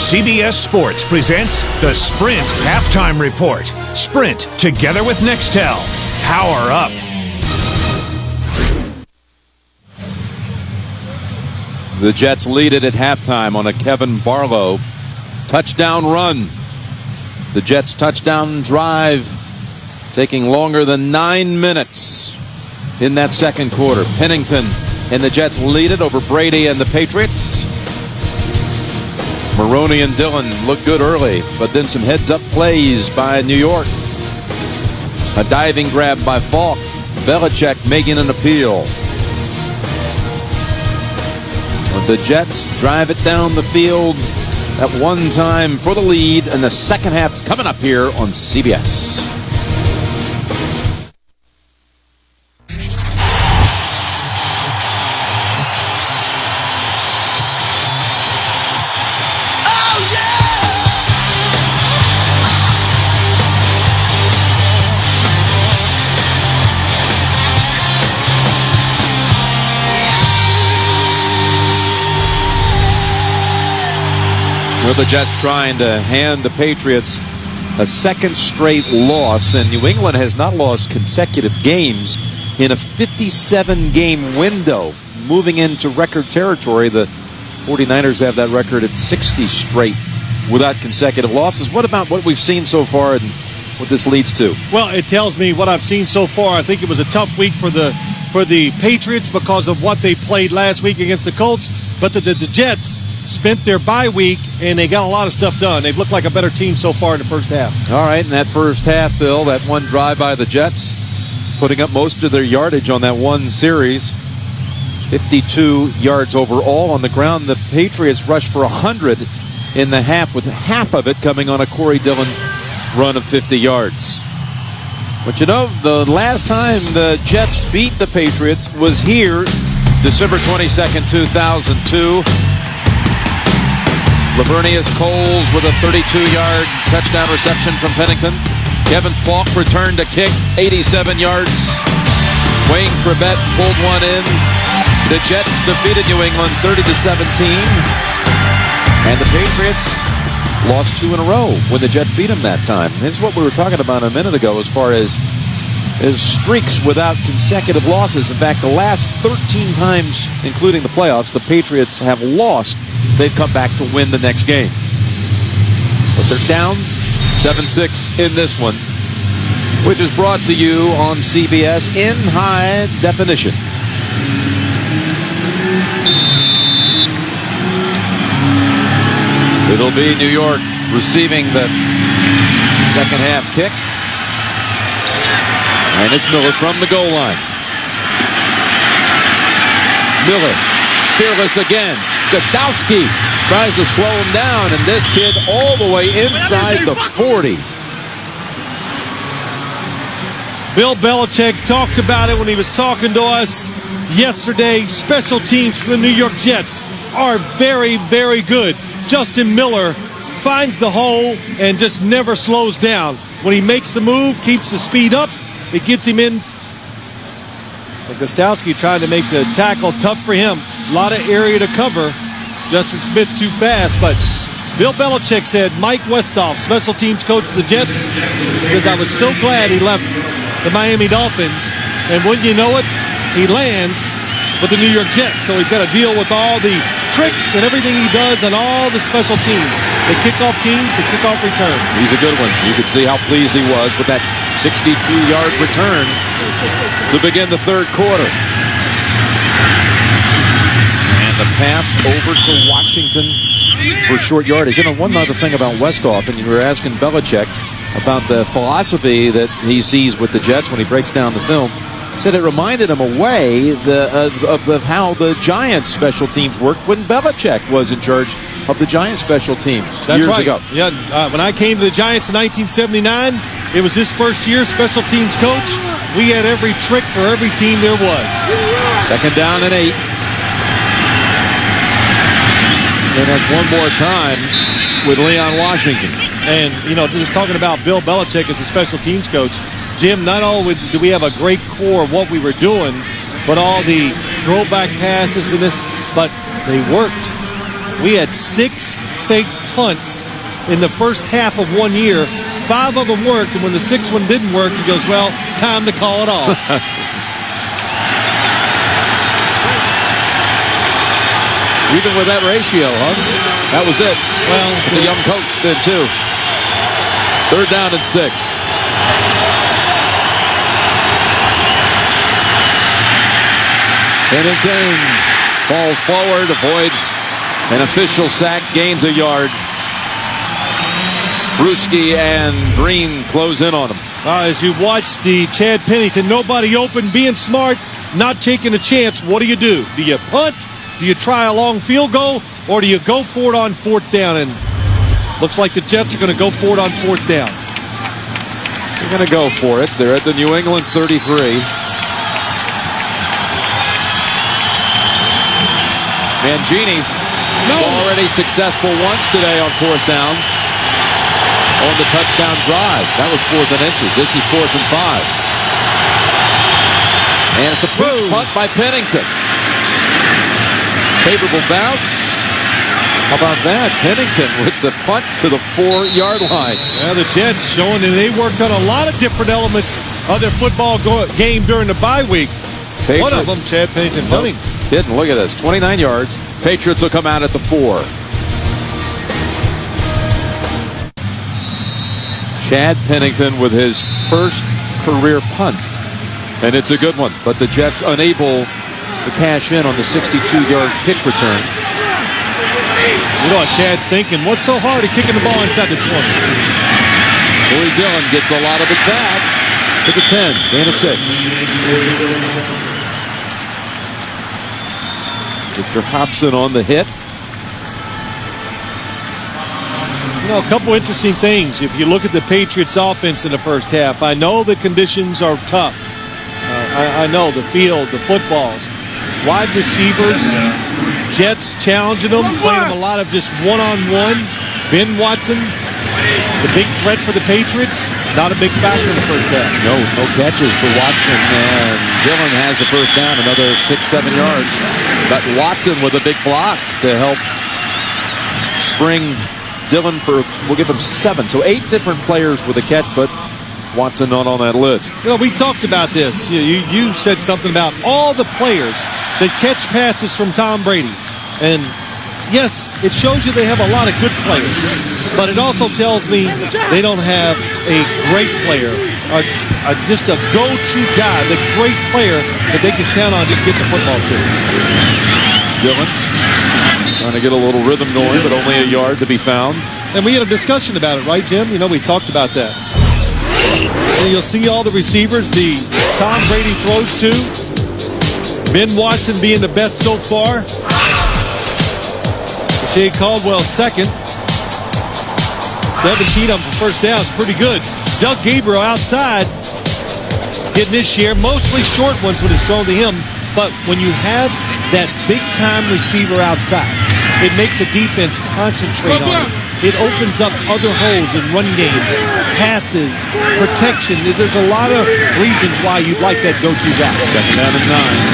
CBS Sports presents the Sprint Halftime Report. Sprint, together with Nextel. Power up. The Jets lead it at halftime on a Kevin Barlow touchdown run. The Jets touchdown drive taking longer than 9 minutes in that second quarter. Pennington and the Jets lead it over Brady and the Patriots. Maroney and Dillon look good early, but then some heads-up plays by New York. A diving grab by Falk. Belichick making an appeal. The Jets drive it down the field at one time for the lead in the second half, coming up here on CBS. With the Jets trying to hand the Patriots a second straight loss, and New England has not lost consecutive games in a 57-game window, moving into record territory. The 49ers have that record at 60 straight without consecutive losses. What about what we've seen so far and what this leads to? Well, it tells me what I've seen so far. I think it was a tough week for the Patriots because of what they played last week against the Colts, but the Jets spent their bye week, and they got a lot of stuff done. They've looked like a better team so far in the first half. All right, in that first half, Phil, that one drive by the Jets, putting up most of their yardage on that one series. 52 yards overall on the ground. The Patriots rushed for 100 in the half, with half of it coming on a Corey Dillon run of 50 yards. But you know, the last time the Jets beat the Patriots was here, December 22nd, 2002. Lavernius Coles with a 32-yard touchdown reception from Pennington. Kevin Falk returned a kick, 87 yards. Wayne Corbett pulled one in. The Jets defeated New England 30-17. And the Patriots lost 2 in a row when the Jets beat them that time. This is what we were talking about a minute ago as far as streaks without consecutive losses. In fact, the last 13 times, including the playoffs, the Patriots have lost. They've come back to win the next game. But they're down 7-6 in this one, which is brought to you on CBS in high definition. It'll be New York receiving the second half kick. And it's Miller from the goal line. Miller, fearless again. Gostowski tries to slow him down, and this kid all the way inside the 40. Bill Belichick talked about it when he was talking to us yesterday. Special teams for the New York Jets are very, very good. Justin Miller finds the hole and just never slows down. When he makes the move, keeps the speed up, it gets him in. Gostowski trying to make the tackle tough for him. A lot of area to cover. Justin Smith too fast, but Bill Belichick said Mike Westhoff, special teams coach of the Jets, because I was so glad he left the Miami Dolphins. And wouldn't you know it, he lands with the New York Jets. So he's got to deal with all the tricks and everything he does on all the special teams. The kickoff teams, the kickoff return. He's a good one. You could see how pleased he was with that 62-yard return to begin the third quarter. And the pass over to Washington for short yardage. You know, one other thing about Westhoff, and you were asking Belichick about the philosophy that he sees with the Jets when he breaks down the film. Said it reminded him a way of how the Giants special teams worked when Belichick was in charge of the Giants special teams years ago. Yeah, when I came to the Giants in 1979, it was his first year special teams coach. We had every trick for every team there was. Second down and 8. And that's one more time with Leon Washington. And, you know, just talking about Bill Belichick as a special teams coach, Jim, not only do we have a great core of what we were doing, but all the throwback passes, but they worked. We had 6 fake punts in the first half of 1 year. 5 of them worked, and when the 6th one didn't work, he goes, well, time to call it off. Even with that ratio, huh? That was it. Well, it's a young coach then, too. 3rd down and 6. Pennington falls forward, avoids an official sack, gains a yard. Bruschi and Green close in on him. As you watch the Chad Pennington, nobody open, being smart, not taking a chance. What do? Do you punt? Do you try a long field goal? Or do you go for it on 4th down? And looks like the Jets are going to go for it on 4th down. They're going to go for it. They're at the New England 33. Mangini already successful once today on 4th down on the touchdown drive. That was 4th and inches. This is 4th and 5. And it's a pooch punt by Pennington. Favorable bounce. How about that? Pennington with the punt to the 4-yard line. Yeah, the Jets showing that they worked on a lot of different elements of their football game during the bye week. One of them, Chad Pennington, coming. Didn't. Look at this. 29 yards. Patriots will come out at the 4. Chad Pennington with his first career punt. And it's a good one. But the Jets unable to cash in on the 62-yard kick return. You know what Chad's thinking? What's so hard at kicking the ball inside the 20? Corey Dillon gets a lot of it back to the 10. Gain of 6. Victor Hobson on the hit. You know, a couple interesting things. If you look at the Patriots offense in the first half, I know the conditions are tough. I know the field, the footballs. Wide receivers, Jets challenging them, playing them a lot of just one-on-one. Ben Watson, the big threat for the Patriots, not a big factor in the first half. No catches for Watson, and Dillon has a first down, another 6-7 yards. But Watson with a big block to help spring Dillon for, we'll give him 7. So 8 different players with a catch, but Watson not on that list. You know, we talked about this. You said something about all the players that catch passes from Tom Brady. And yes, it shows you they have a lot of good players, but it also tells me they don't have a great player, just a go-to guy, the great player that they can count on to get the football to. Dillon trying to get a little rhythm going, but only a yard to be found. And we had a discussion about it, right, Jim? You know, we talked about that. And you'll see all the receivers Tom Brady throws to. Ben Watson being the best so far. Jay Caldwell second. 17 of them for first down is pretty good. Doug Gabriel outside getting his share, mostly short ones when it's thrown to him. But when you have that big-time receiver outside, it makes a defense concentrate on it. It opens up other holes in run games, passes, protection. There's a lot of reasons why you'd like that go-to guy. 2nd down and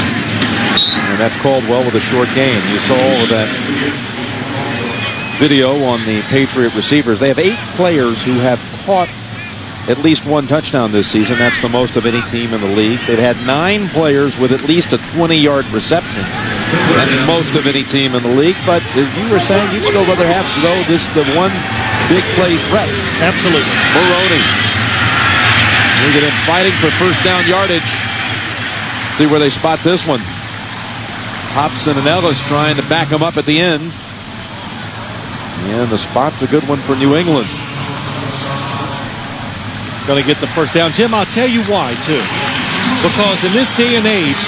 9. And that's Caldwell with a short gain. You saw all of that video on the Patriot receivers. They have 8 players who have caught at least 1 touchdown this season. That's the most of any team in the league. They've had 9 players with at least a 20-yard reception. That's most of any team in the league. But as you were saying, you'd still rather have, though, the one big play threat. Absolutely. Maroney. Look at him fighting for first down yardage. See where they spot this one. Hobson and Ellis trying to back him up at the end. And the spot's a good one for New England. Going to get the first down. Jim, I'll tell you why, too. Because in this day and age,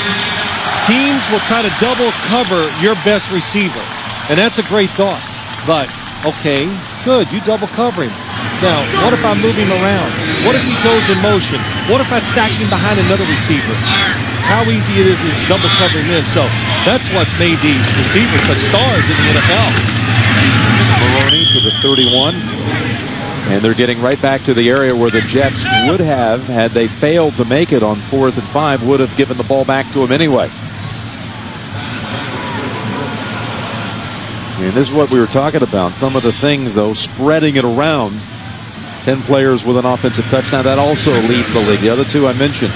teams will try to double cover your best receiver. And that's a great thought. But, okay, good, you double cover him. Now, what if I move him around? What if he goes in motion? What if I stack him behind another receiver? How easy it is to double cover him in. So that's what's made these receivers such stars in the NFL. Maroney to the 31. And they're getting right back to the area where the Jets would have, had they failed to make it on 4th and 5, would have given the ball back to him anyway. And this is what we were talking about. Some of the things, though, spreading it around. 10 players with an offensive touchdown. That also leads the league. The other 2 I mentioned.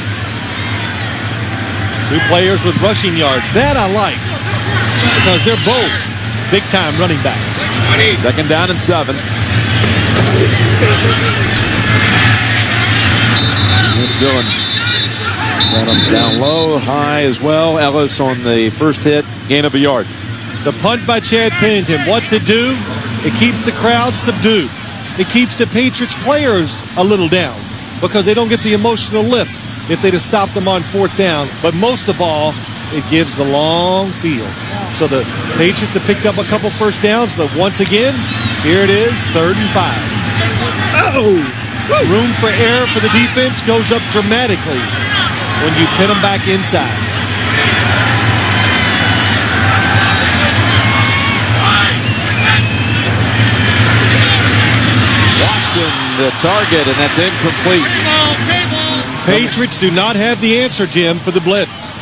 2 players with rushing yards. That I like. Because they're both big-time running backs. Second down and 7. Here's Dillon. Got him down low, high as well. Ellis on the first hit, gain of a yard. The punt by Chad Pennington, what's it do? It keeps the crowd subdued. It keeps the Patriots players a little down because they don't get the emotional lift if they'd have stopped them on 4th down. But most of all, it gives the long field. So the Patriots have picked up a couple first downs, but once again, here it is, 3rd and 5. Oh! Room for error for the defense goes up dramatically when you pin them back inside. Watson, the target, and that's incomplete. Patriots do not have the answer, Jim, for the blitz.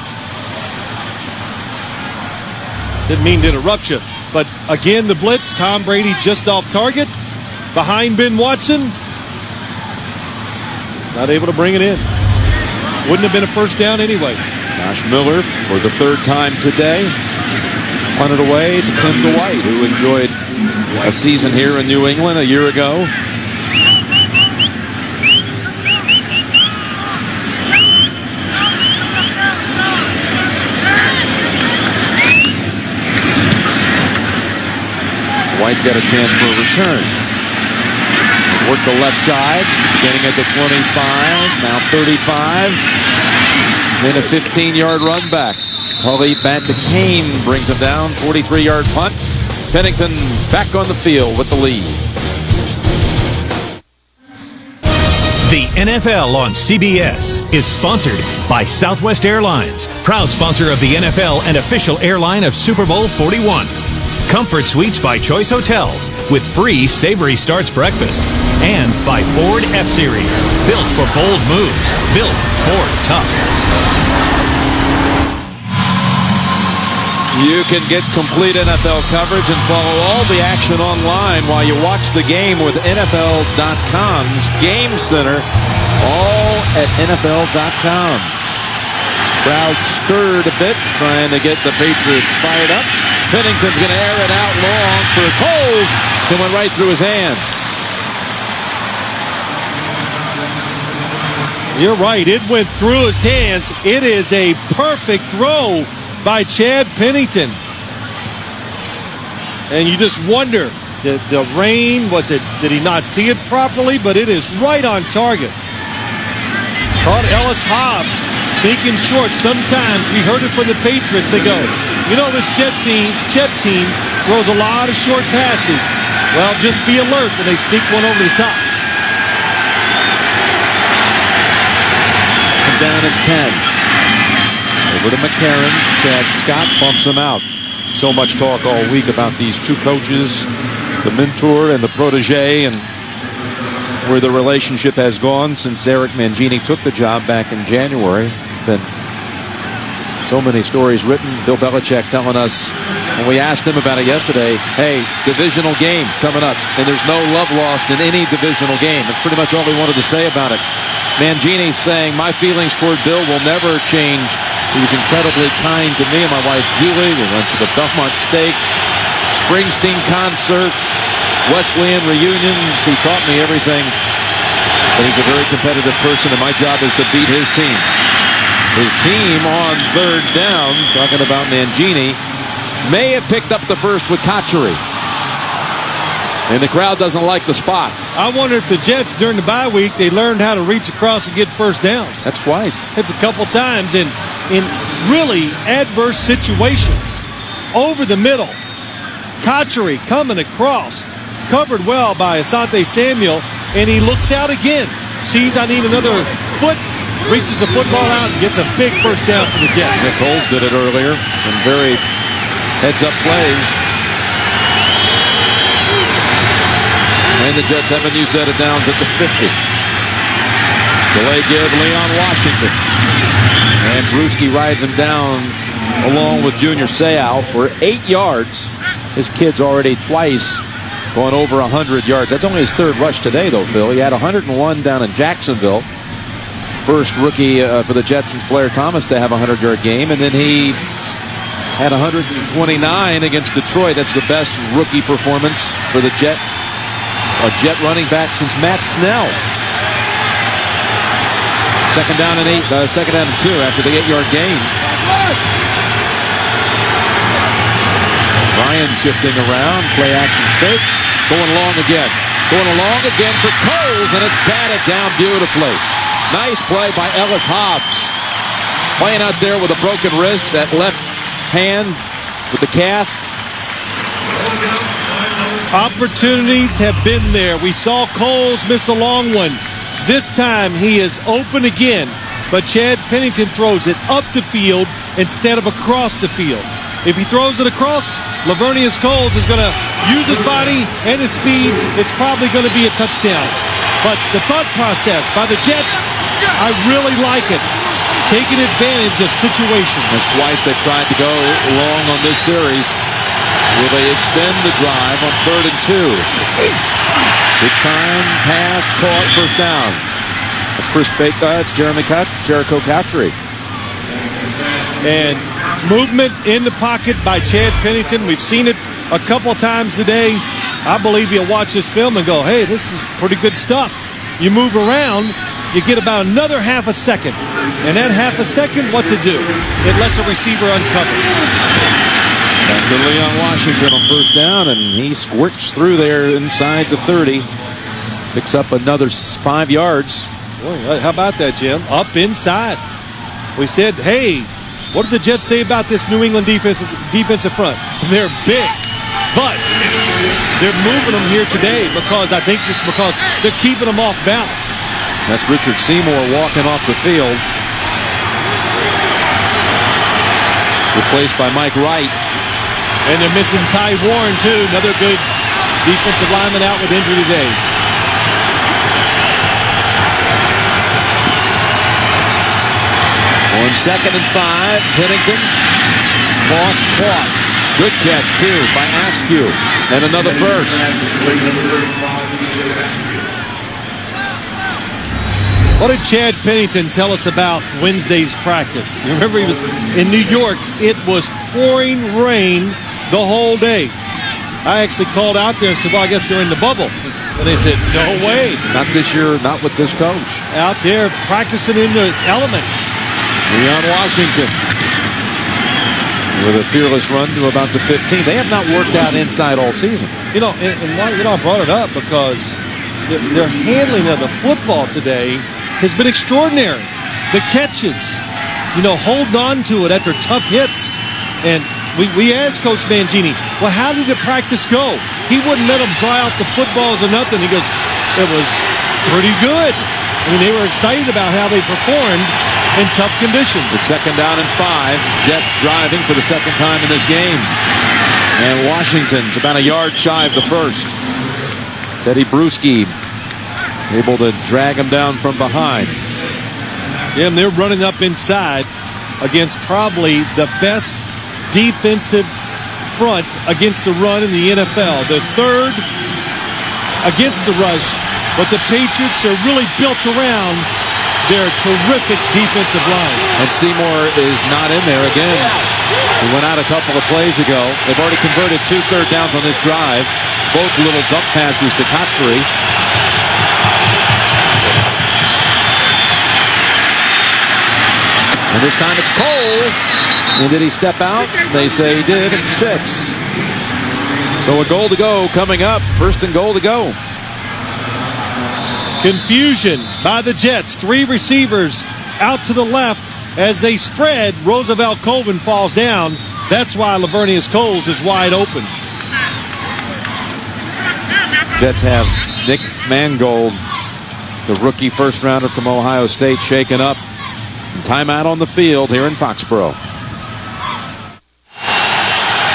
Didn't mean to interrupt you, but again, the blitz, Tom Brady just off target, behind Ben Watson. Not able to bring it in. Wouldn't have been a first down anyway. Josh Miller for the 3rd time today. Punted away to Tim Dwight, who enjoyed a season here in New England a year ago. Dwight's got a chance for a return. Work the left side, beginning at the 25, now 35. Then a 15-yard run back. Tully back to Kane, brings him down, 43-yard punt. Pennington back on the field with the lead. The NFL on CBS is sponsored by Southwest Airlines, proud sponsor of the NFL and official airline of Super Bowl 41. Comfort Suites by Choice Hotels with free Savory Starts breakfast. And by Ford F-Series, built for bold moves, built Ford tough. You can get complete NFL coverage and follow all the action online while you watch the game with NFL.com's Game Center, all at NFL.com. Crowd stirred a bit, trying to get the Patriots fired up. Pennington's going to air it out long for Coles. It went right through his hands. You're right. It went through his hands. It is a perfect throw by Chad Pennington. And you just wonder, the rain, did he not see it properly? But it is right on target. Caught Ellis Hobbs thinking short. Sometimes we heard it from the Patriots. They go, you know, this Jet team throws a lot of short passes. Well, just be alert when they sneak one over the top. Down at 10. Over to McCarron's. Chad Scott bumps him out. So much talk all week about these two coaches, the mentor and the protege, and where the relationship has gone since Eric Mangini took the job back in January. Been so many stories written. Bill Belichick telling us when we asked him about it yesterday, hey, divisional game coming up, and there's no love lost in any divisional game. That's pretty much all he wanted to say about it. Mangini saying, my feelings toward Bill will never change. He was incredibly kind to me and my wife Julie. We went to the Belmont Stakes, Springsteen concerts, Wesleyan reunions. He taught me everything. But he's a very competitive person, and my job is to beat his team. His team on 3rd down, talking about Mangini, may have picked up the first with Kachuri. And the crowd doesn't like the spot. I wonder if the Jets, during the bye week, they learned how to reach across and get first downs. That's twice. It's a couple times in really adverse situations. Over the middle. Kachuri coming across. Covered well by Asante Samuel. And he looks out again. Sees I need another foot. Reaches the football out and gets a big first down for the Jets. Nick Coles did it earlier. Some very heads-up plays. And the Jets have a new set of downs at the 50. Delay give Leon Washington. And Brewski rides him down along with Junior Seau for 8 yards. His kid's already twice going over 100 yards. That's only his 3rd rush today, though, Phil. He had 101 down in Jacksonville. First rookie for the Jets since Blair Thomas to have a 100-yard game. And then he had 129 against Detroit. That's the best rookie performance for the Jet. A Jet running back since Matt Snell. Second down and 2 after the 8-yard gain. Ryan shifting around, play action fake, going long again for Coles, and it's batted down beautifully. Nice play by Ellis Hobbs. Playing out there with a broken wrist, that left hand with the cast. Opportunities have been there. We saw Coles miss a long one. This time he is open again, but Chad Pennington throws it up the field instead of across the field. If he throws it across, Lavernius Coles is going to use his body and his speed. It's probably going to be a touchdown. But the thought process by the Jets, I really like it. Taking advantage of situations. That's twice they've tried to go long on this series. Will they extend the drive on 3rd and 2? Big time pass caught, first down. That's Chris Baker. It's Jericho Cotchery. And movement in the pocket by Chad Pennington. We've seen it a couple times today. I believe you'll watch this film and go, hey, this is pretty good stuff. You move around, you get about another half a second. And that half a second, what's it do? It lets a receiver uncover. After Leon Washington on first down, and he squirts through there inside the 30. Picks up another 5 yards. Boy, how about that, Jim? Up inside. We said, hey, what did the Jets say about this New England defensive front? They're big, but they're moving them here today because they're keeping them off balance. That's Richard Seymour walking off the field. Replaced by Mike Wright. And they're missing Ty Warren, too. Another good defensive lineman out with injury today. On 2nd and 5, Pennington. Lost caught. Good catch, too, by Askew. And another first. What did Chad Pennington tell us about Wednesday's practice? You remember he was in New York. It was pouring rain the whole day. I actually called out there and said, well, I guess they're in the bubble. And they said, no way. Not this year, not with this coach. Out there practicing in the elements. Leon Washington with a fearless run to about the 15. They have not worked out inside all season. You know, I brought it up because their handling of the football today has been extraordinary. The catches, holding on to it after tough hits. And we asked Coach Mangini, well, how did the practice go? He wouldn't let them dry out the footballs or nothing. He goes, it was pretty good. I mean, they were excited about how they performed in tough conditions. It's 2nd down and 5. Jets driving for the second time in this game. And Washington's about a yard shy of the first. Teddy Bruschi able to drag him down from behind. Jim, they're running up inside against probably the best defensive front against the run in the NFL. The third against the rush, but the Patriots are really built around their terrific defensive line. And Seymour is not in there again. He went out a couple of plays ago. They've already converted 2 third downs on this drive. Both little dump passes to Cotchery. And this time it's Coles. And did he step out? They say he did at 6. So a goal to go coming up. 1st and goal to go. Confusion by the Jets. 3 receivers out to the left as they spread. Roosevelt Colvin falls down. That's why Lavernius Coles is wide open. Jets have Nick Mangold, the rookie first rounder from Ohio State, shaken up. Timeout on the field here in Foxboro.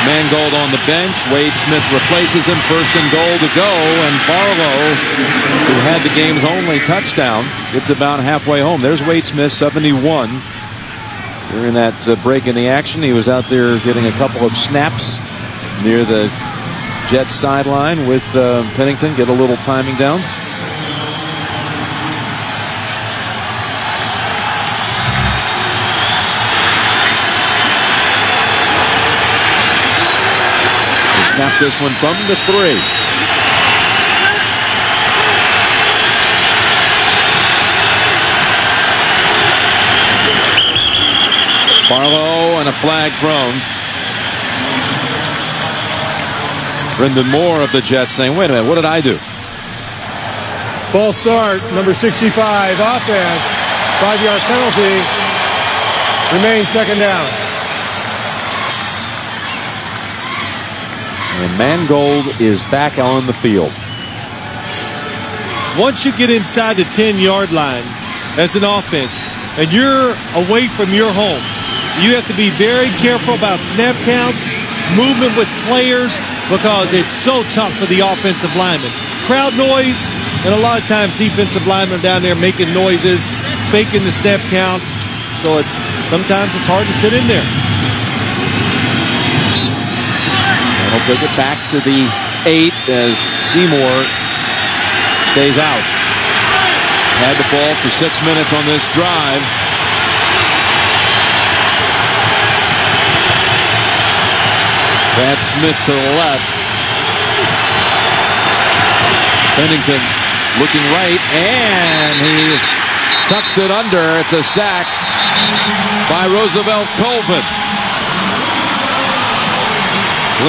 Mangold on the bench. Wade Smith replaces him. 1st and goal to go. And Barlow, who had the game's only touchdown, gets about halfway home. There's Wade Smith, 71. During that break in the action, he was out there getting a couple of snaps near the Jets sideline with Pennington. Get a little timing down. snap this one from the 3. Barlow and a flag thrown. Brendan Moore of the Jets saying, wait a minute, what did I do? False start, number 65, offense, 5-yard penalty, remains second down. And Mangold is back on the field. Once you get inside the 10-yard line as an offense and you're away from your home, you have to be very careful about snap counts, movement with players, because it's so tough for the offensive linemen. Crowd noise, and a lot of times defensive linemen down there making noises, faking the snap count. So sometimes it's hard to sit in there. And he'll take it back to the 8 as Seymour stays out. Had the ball for 6 minutes on this drive. Brad Smith to the left. Pennington looking right, and he tucks it under. It's a sack by Roosevelt Colvin.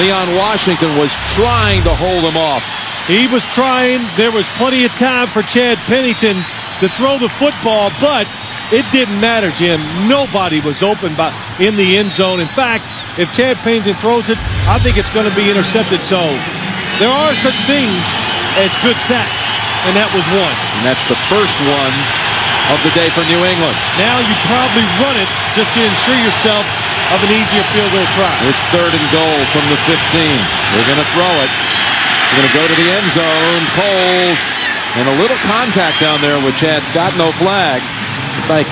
Leon Washington was trying to hold him off. He was trying. There was plenty of time for Chad Pennington to throw the football, but it didn't matter, Jim. Nobody was open in the end zone. In fact, if Chad Pennington throws it, I think it's going to be intercepted. So there are such things as good sacks, and that was one. And that's the first one of the day for New England. Now you probably run it just to ensure yourself of an easier field goal try. It's 3rd and goal from the 15. They're going to throw it. They're going to go to the end zone. Coles, and a little contact down there with Chad Scott. No flag.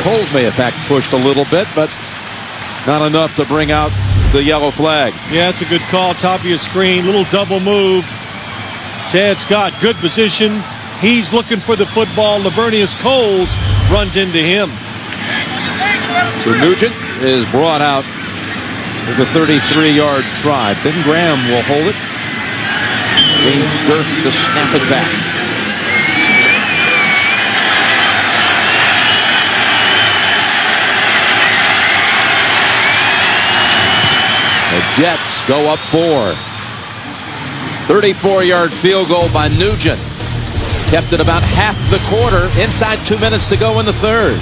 Coles may have fact pushed a little bit, but not enough to bring out the yellow flag. Yeah, it's a good call. Top of your screen. Little double move. Chad Scott, good position. He's looking for the football. Lavernius Coles runs into him. So Nugent is brought out with a 33-yard try. Ben Graham will hold it. James Durf to snap it back. The Jets go up 4. 34-yard field goal by Nugent. Kept it about half the quarter. Inside 2 minutes to go in the 3rd.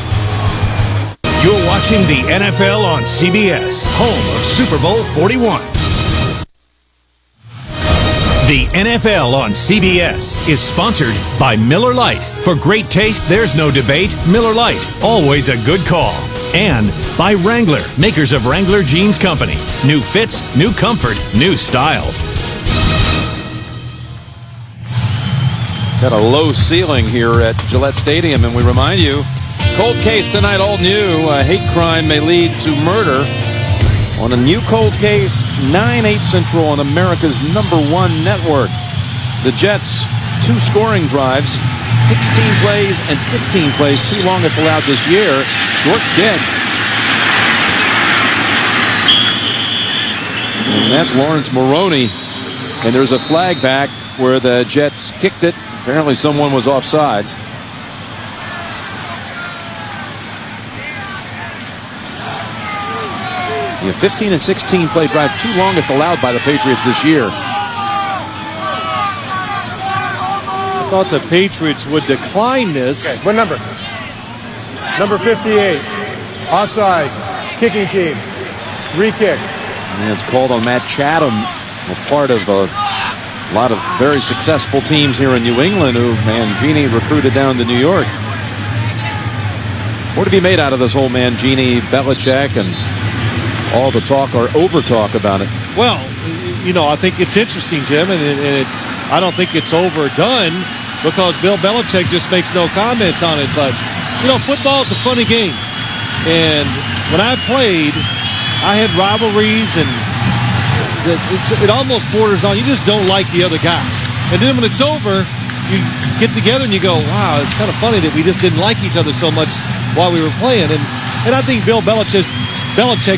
You're watching the NFL on CBS, home of Super Bowl 41. The NFL on CBS is sponsored by Miller Lite. For great taste, there's no debate. Miller Lite, always a good call. And by Wrangler, makers of Wrangler Jeans Company. New fits, new comfort, new styles. Got a low ceiling here at Gillette Stadium, and we remind you, cold case tonight, all new. A hate crime may lead to murder. On a new cold case, 9/8 Central on America's #1 network. The Jets, 2 scoring drives, 16 plays and 15 plays, 2 longest allowed this year. Short kick. And that's Lawrence Maroney. And there's a flag back where the Jets kicked it. Apparently someone was offsides. The 15 and 16 play drive, 2 longest allowed by the Patriots this year. I thought the Patriots would decline this. Okay, what number? Number 58. Offside. Kicking team. Re-kick. And it's called on Matt Chatham, a part of a lot of very successful teams here in New England who Mangini recruited down to New York. What to be made out of this whole Mangini, Belichick, and all the talk or over-talk about it? Well, you know, I think it's interesting, Jim, and I don't think it's overdone because Bill Belichick just makes no comments on it. But, you know, football is a funny game. And when I played, I had rivalries, and it almost borders on you just don't like the other guys. And then when it's over, you get together and you go, wow, it's kind of funny that we just didn't like each other so much while we were playing. And I think Bill Belichick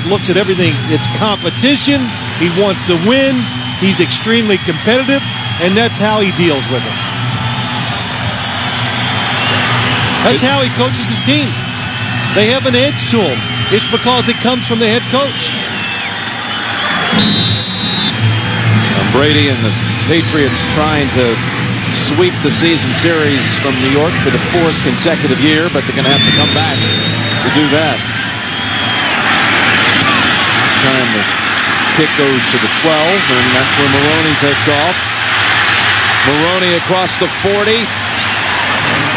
looks at everything. It's competition. He wants to win. He's extremely competitive, and that's how he deals with it. That's how he coaches his team. They have an edge to him. It's because it comes from the head coach. Brady and the Patriots trying to sweep the season series from New York for the 4th consecutive year, but they're going to have to come back to do that. This time the kick goes to the 12, and that's where Maroney takes off. Maroney across the 40.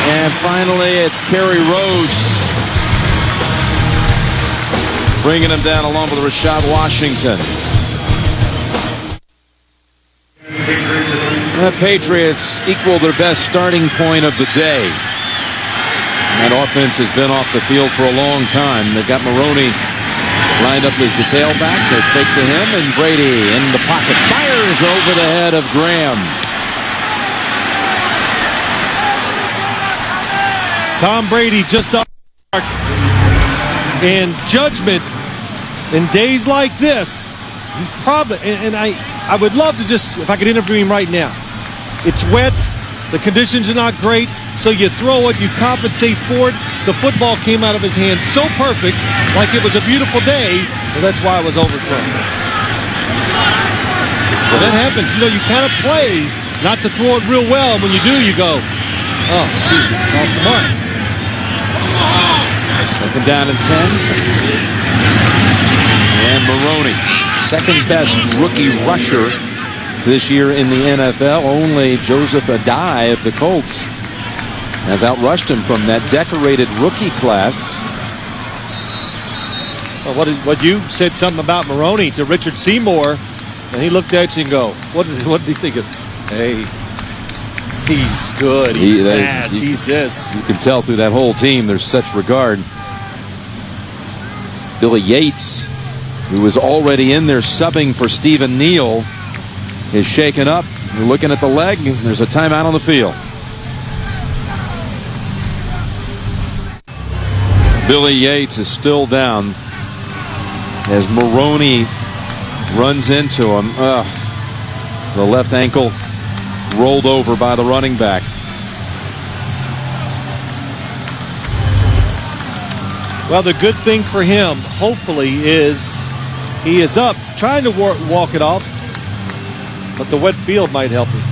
And finally, it's Kerry Rhodes bringing him down along with Rashad Washington. The Patriots equal their best starting point of the day. And that offense has been off the field for a long time. They've got Maroney lined up as the tailback. They fake to him, and Brady in the pocket fires over the head of Graham. Tom Brady just off the mark. And judgment in days like this, he probably, and I would love to just, if I could interview him right now. It's wet. The conditions are not great. So you throw it, you compensate for it. The football came out of his hand so perfect, like it was a beautiful day, and that's why it was overthrown. Well, that happens. You know, you kind of play not to throw it real well. When you do, you go, oh, shoot, it's off the mark. Second down and 10. And Maroney, second best rookie rusher this year in the NFL. Only Joseph Adai of the Colts has outrushed him from that decorated rookie class. Well, what you said something about Maroney to Richard Seymour, and he looked at you and go, what did he think? He goes, hey, he's good, he's fast, he's this. You can tell through that whole team there's such regard. Billy Yates, who was already in there subbing for Stephen Neal, is shaken up. You're looking at the leg. There's a timeout on the field. Billy Yates is still down as Maroney runs into him. The left ankle rolled over by the running back. Well, the good thing for him, hopefully, is he is up, trying to walk it off, but the wet field might help him.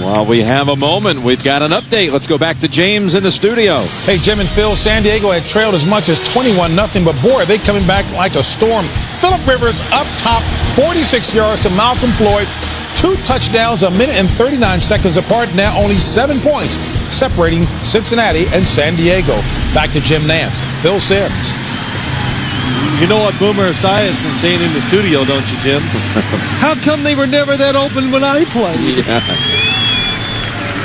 While we have a moment, we've got an update. Let's go back to James in the studio. Hey, Jim and Phil, San Diego had trailed as much as 21-0, but boy, are they coming back like a storm. Phillip Rivers up top, 46 yards to Malcolm Floyd. 2 touchdowns a minute and 39 seconds apart. Now only 7 points separating Cincinnati and San Diego. Back to Jim Nance, Phil Simms. You know what Boomer Esiason is saying in the studio, don't you, Jim? How come they were never that open when I played? Yeah.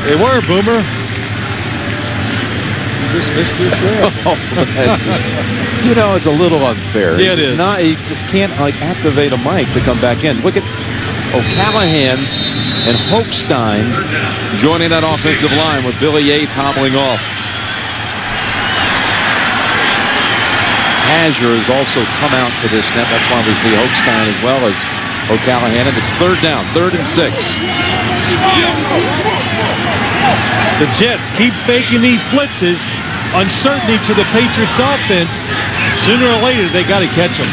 They were, Boomer. You just missed your share. You know, it's a little unfair. Yeah, it is. He just can't activate a mic to come back in. Look at O'Callahan and Hochstein joining that offensive line with Billy Yates hobbling off. Azure has also come out to this snap. That's why we see Hochstein as well as O'Callahan. And it's 3rd down, 3rd and 6. The Jets keep faking these blitzes. Uncertainty to the Patriots offense. Sooner or later, they got to catch them.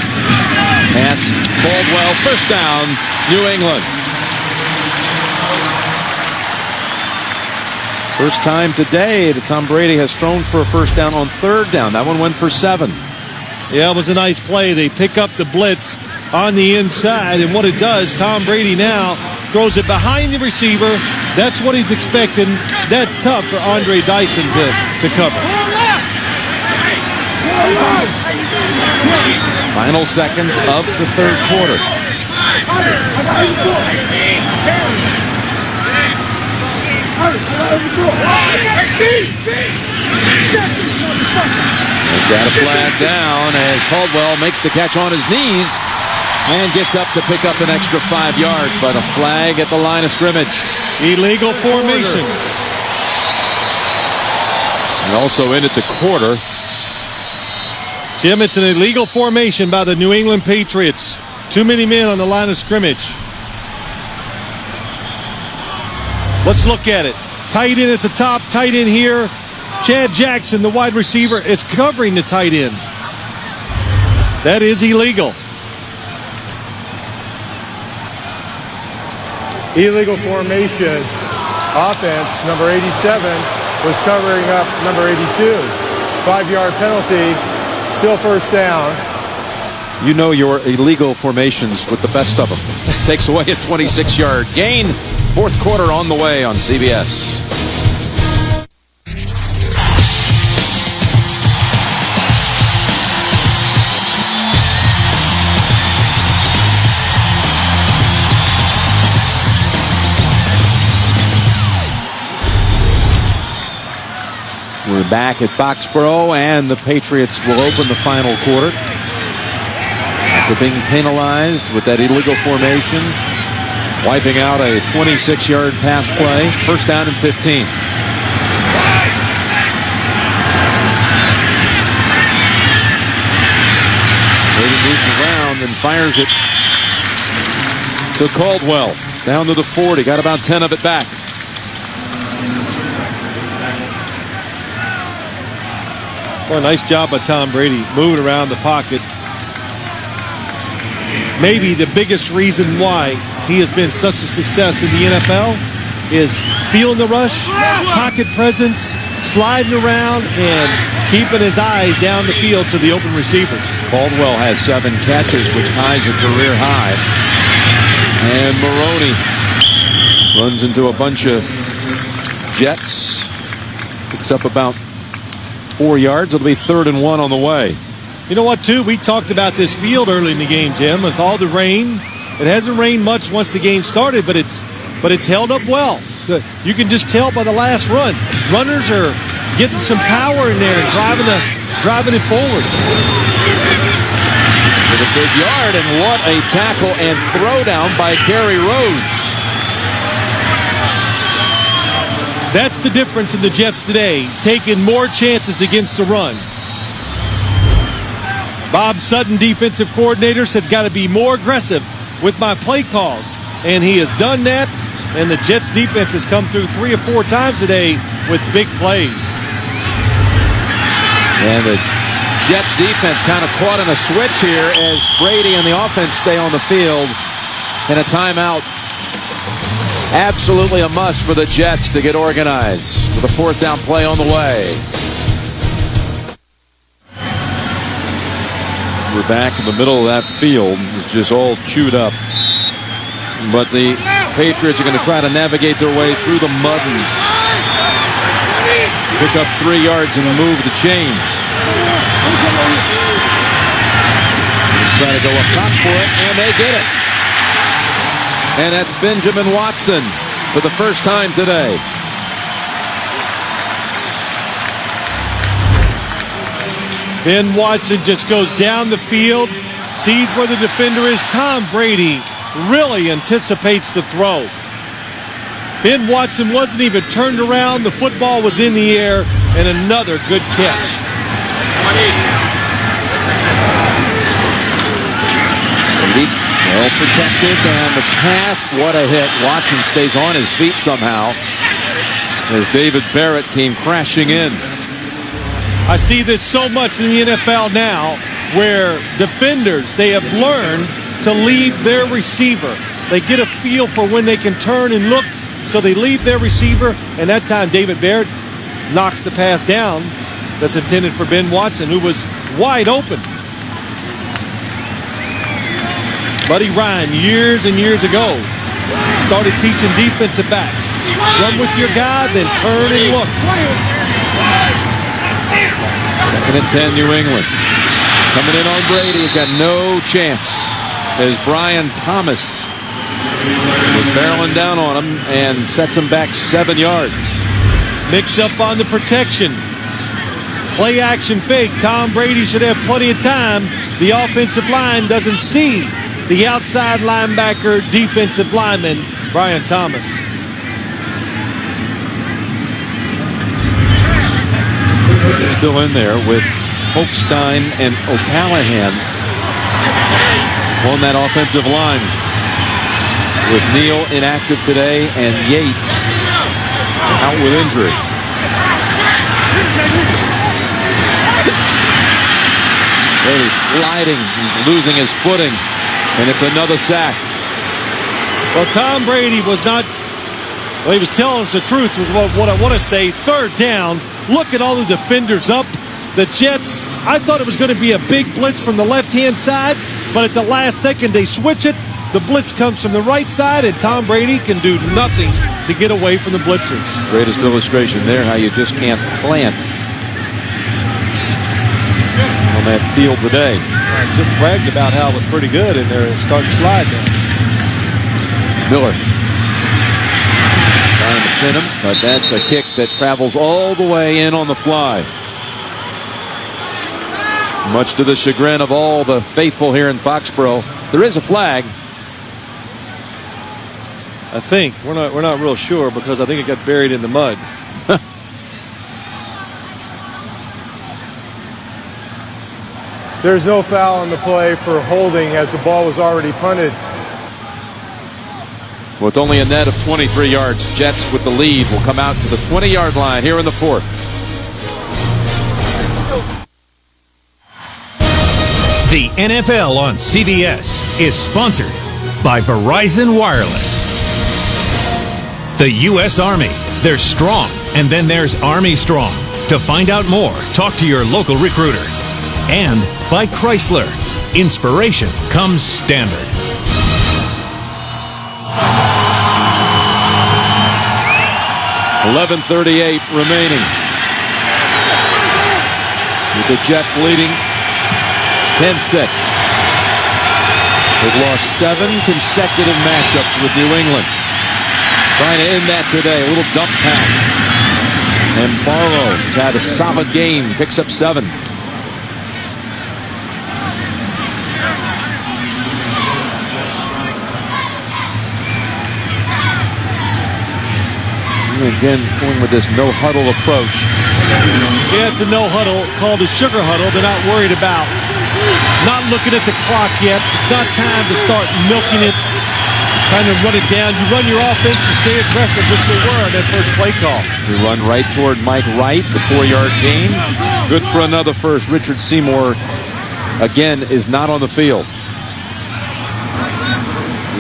Pass, Caldwell, first down, New England. First time today that Tom Brady has thrown for a first down on 3rd down. That one went for 7. Yeah, it was a nice play. They pick up the blitz on the inside, and what it does, Tom Brady now throws it behind the receiver. That's what he's expecting. That's tough for Andre Dyson to cover. Final seconds of the 3rd quarter. They've got a flag down as Caldwell makes the catch on his knees and gets up to pick up an extra 5 yards, but a flag at the line of scrimmage. Illegal formation. And also ended the quarter. Jim, it's an illegal formation by the New England Patriots. Too many men on the line of scrimmage. Let's look at it. Tight end at the top, tight end here. Chad Jackson, the wide receiver, is covering the tight end. That is illegal. Illegal formation. Offense, number 87, was covering up number 82. 5-yard penalty. Still first down. You know your illegal formations with the best of them. Takes away a 26-yard gain. Fourth quarter on the way on CBS. We're back at Foxboro, and the Patriots will open the final quarter after being penalized with that illegal formation, wiping out a 26-yard pass play. First down and 15. Brady moves around and fires it to Caldwell. Down to the 40. Got about 10 of it back. Well, nice job by Tom Brady moving around the pocket. Maybe the biggest reason why he has been such a success in the NFL is feeling the rush, pocket presence, sliding around, and keeping his eyes down the field to the open receivers. Caldwell has 7 catches, which ties a career high. And Maroney runs into a bunch of Jets. Picks up about 4 yards. It'll be 3rd and 1 on the way. You know what, too? We talked about this field early in the game, Jim, with all the rain. It hasn't rained much once the game started, but it's held up well. You can just tell by the last run. Runners are getting some power in there and driving it forward. With a big yard, and what a tackle and throwdown by Kerry Rhodes. That's the difference in the Jets today, taking more chances against the run. Bob Sutton, defensive coordinator, said got to be more aggressive with my play calls, and he has done that, and the Jets defense has come through 3 or 4 times today with big plays. And the Jets defense kind of caught in a switch here as Brady and the offense stay on the field, and a timeout. Absolutely a must for the Jets to get organized with a 4th down play on the way. We're back in the middle of that field. It's just all chewed up. But the Patriots are going to try to navigate their way through the mud and pick up 3 yards and move the chains. Try to go up top for it, and they get it. And that's Benjamin Watson for the first time today. Ben Watson just goes down the field, sees where the defender is. Tom Brady really anticipates the throw. Ben Watson wasn't even turned around. The football was in the air, and another good catch. Brady well protected, and the pass, what a hit. Watson stays on his feet somehow as David Barrett came crashing in. I see this so much in the NFL now where defenders, they have learned to leave their receiver. They get a feel for when they can turn and look, so they leave their receiver, and that time David Barrett knocks the pass down that's intended for Ben Watson, who was wide open. Buddy Ryan, years and years ago, started teaching defensive backs. Run with your guy, then turn and look. 2nd and 10, New England. Coming in on Brady, he's got no chance as Brian Thomas was barreling down on him and sets him back 7 yards. Mix up on the protection. Play action fake. Tom Brady should have plenty of time. The offensive line doesn't see the outside linebacker, defensive lineman, Brian Thomas. Still in there with Holstein and O'Callahan on that offensive line, with Neal inactive today and Yates out with injury. Brady sliding, losing his footing, and it's another sack. Well, Tom Brady was not, well, he was telling us the truth, was what I want to say. Third down, look at all the defenders up. The Jets, I thought it was going to be a big blitz from the left-hand side, but at the last second they switch it. The blitz comes from the right side, and Tom Brady can do nothing to get away from the blitzers. Greatest illustration there, how you just can't plant on that field today. I just bragged about how it was pretty good in there, starting to slide now. Miller trying to pin him, but that's a kick that travels all the way in on the fly. Much to the chagrin of all the faithful here in Foxboro. There is a flag. I think we're not real sure because I think it got buried in the mud. There's no foul on the play for holding as the ball was already punted. Well, it's only a net of 23 yards. Jets with the lead will come out to the 20-yard line here in the fourth. The NFL on CBS is sponsored by Verizon Wireless. The U.S. Army. There's strong, and then there's Army Strong. To find out more, talk to your local recruiter. And by Chrysler. Inspiration comes standard. .11:38 remaining. With the Jets leading 10-6. They've lost 7 consecutive matchups with New England. Trying to end that today. A little dump pass. And Barlow has had a solid game. Picks up 7. Again, going with this no-huddle approach. Yeah, it's a no-huddle called a sugar huddle. They're not worried about not looking at the clock yet. It's not time to start milking it, trying to run it down. You run your offense, you stay aggressive, which they were on that first play call. We run right toward Mike Wright, the 4-yard gain. Good for another first. Richard Seymour, again, is not on the field.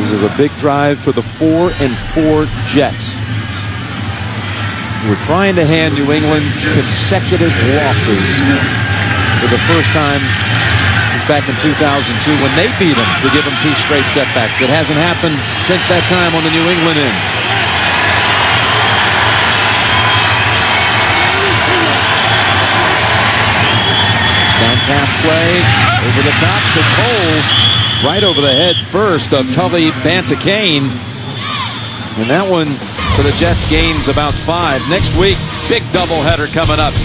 This is a big drive for the 4-4 Jets. We're trying to hand New England consecutive losses for the first time since back in 2002 when they beat them to give them 2 straight setbacks. It hasn't happened since that time on the New England end. Down pass play over the top to Coles, right over the head first of Tully Bantakane. And that one for the Jets gains about 5. Next week, big doubleheader coming up.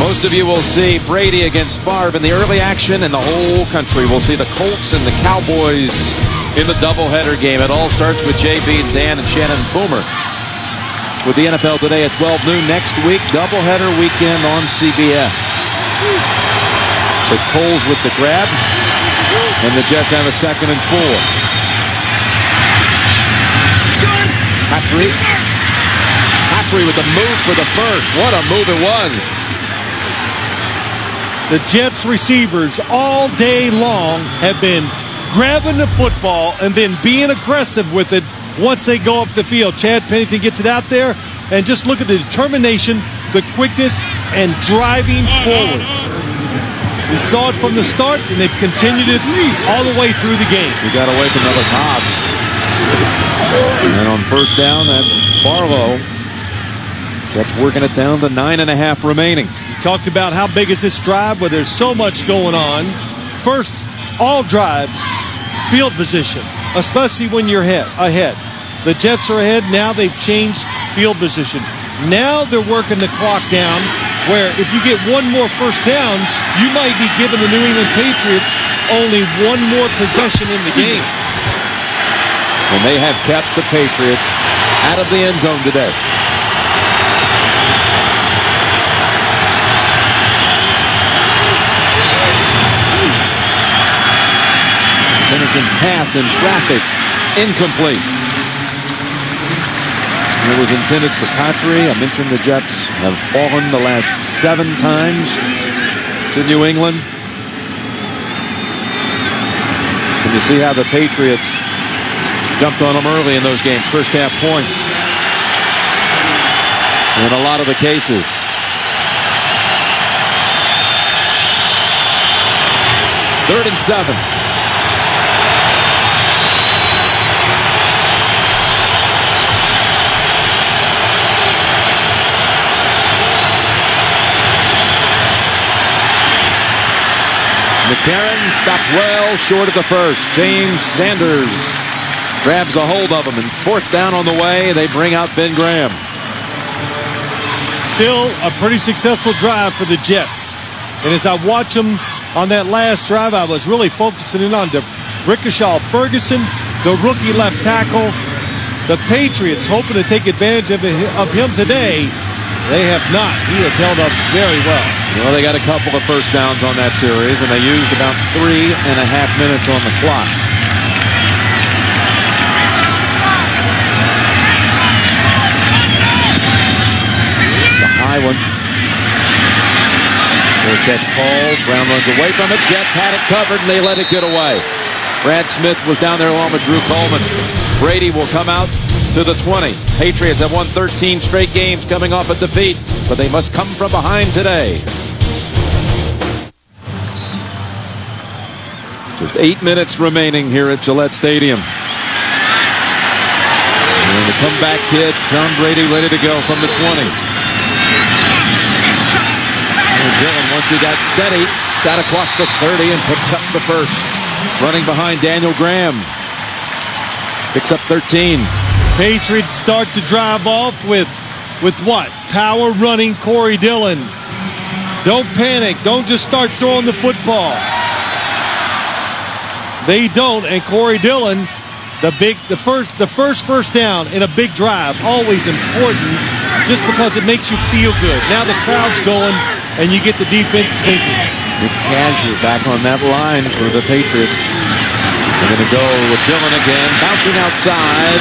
Most of you will see Brady against Favre in the early action, and the whole country will see the Colts and the Cowboys in the doubleheader game. It all starts with JB, Dan, and Shannon Boomer. With the NFL today at 12 noon next week, doubleheader weekend on CBS. So Coles with the grab, and the Jets have a 2nd and 4. Patry with the move for the first. What a move it was. The Jets receivers all day long have been grabbing the football and then being aggressive with it once they go up the field. Chad Pennington gets it out there, and just look at the determination, the quickness, and driving forward. We saw it from the start, and they've continued it all the way through the game. He got away from Ellis Hobbs. And on first down, that's Barlow. That's working it down to 9.5 remaining. We talked about how big is this drive, but there's so much going on. First, all drives, field position, especially when you're ahead. The Jets are ahead. Now they've changed field position. Now they're working the clock down, where if you get one more first down, you might be giving the New England Patriots only one more possession in the game. And they have kept the Patriots out of the end zone today. Pennington's pass in traffic, incomplete. It was intended for Patriots. I mentioned the Jets have fallen the last 7 times to New England. And you see how the Patriots jumped on them early in those games. First half points in a lot of the cases. Third and 7. McCarron stopped well short of the first. James Sanders grabs a hold of him, and 4th down on the way. They bring out Ben Graham. Still a pretty successful drive for the Jets. And as I watch them on that last drive, I was really focusing in on Rickershaw Ferguson, the rookie left tackle. The Patriots hoping to take advantage of him today. They have not. He has held up very well. Well, they got a couple of first downs on that series, and they used about 3.5 minutes on the clock. The high one. First catch called. Brown runs away from it. Jets had it covered, and they let it get away. Brad Smith was down there along with Drew Coleman. Brady will come out to the 20. Patriots have won 13 straight games coming off a defeat, but they must come from behind today. Just 8 minutes remaining here at Gillette Stadium. And the comeback kid, Tom Brady, ready to go from the 20. And Dillon, once he got steady, got across the 30 and picks up the first. Running behind Daniel Graham. Picks up 13. Patriots start to drive off with what? Power running Corey Dillon. Don't panic. Don't just start throwing the football. They don't, and Corey Dillon, the first down in a big drive, always important just because it makes you feel good. Now the crowd's going, and you get the defense thinking. Nick Casher back on that line for the Patriots. They're going to go with Dillon again, bouncing outside.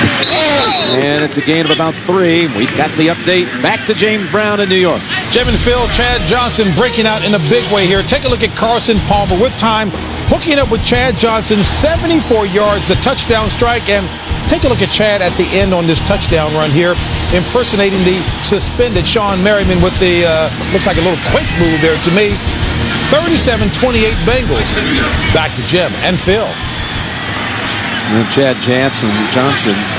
And it's a gain of about 3. We've got the update. Back to James Brown in New York. Jim and Phil, Chad Johnson breaking out in a big way here. Take a look at Carson Palmer with time, hooking up with Chad Johnson, 74 yards, the touchdown strike. And take a look at Chad at the end on this touchdown run here, impersonating the suspended Sean Merriman with the, looks like a little quake move there to me. 37-28 Bengals. Back to Jim and Phil. And Chad Johnson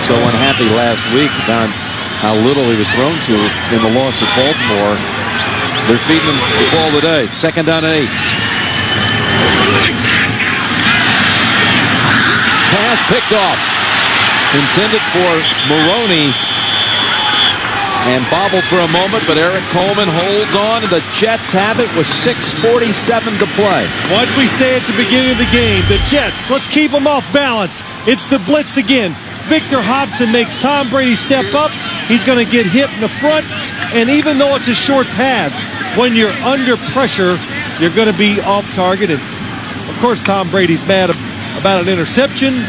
so unhappy last week about how little he was thrown to in the loss of Baltimore. They're feeding him the ball today. 2nd down and 8. Pass picked off. Intended for Maroney. And bobbled for a moment, but Eric Coleman holds on, and the Jets have it with 6:47 to play. What did we say at the beginning of the game? The Jets, let's keep them off balance. It's the blitz again. Victor Hobson makes Tom Brady step up. He's going to get hit in the front, and even though it's a short pass, when you're under pressure, you're going to be off target. And, of course, Tom Brady's mad about an interception.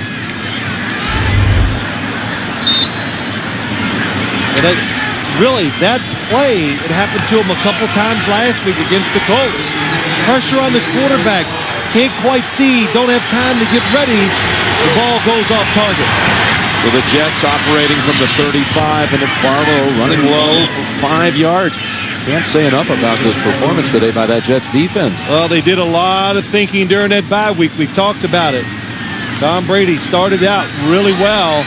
And really, that play, it happened to him a couple times last week against the Colts. Pressure on the quarterback. Can't quite see. Don't have time to get ready. The ball goes off target. Well, the Jets operating from the 35, and it's Barlow running low for 5 yards. Can't say enough about this performance today by that Jets defense. Well, they did a lot of thinking during that bye week. We've talked about it. Tom Brady started out really well,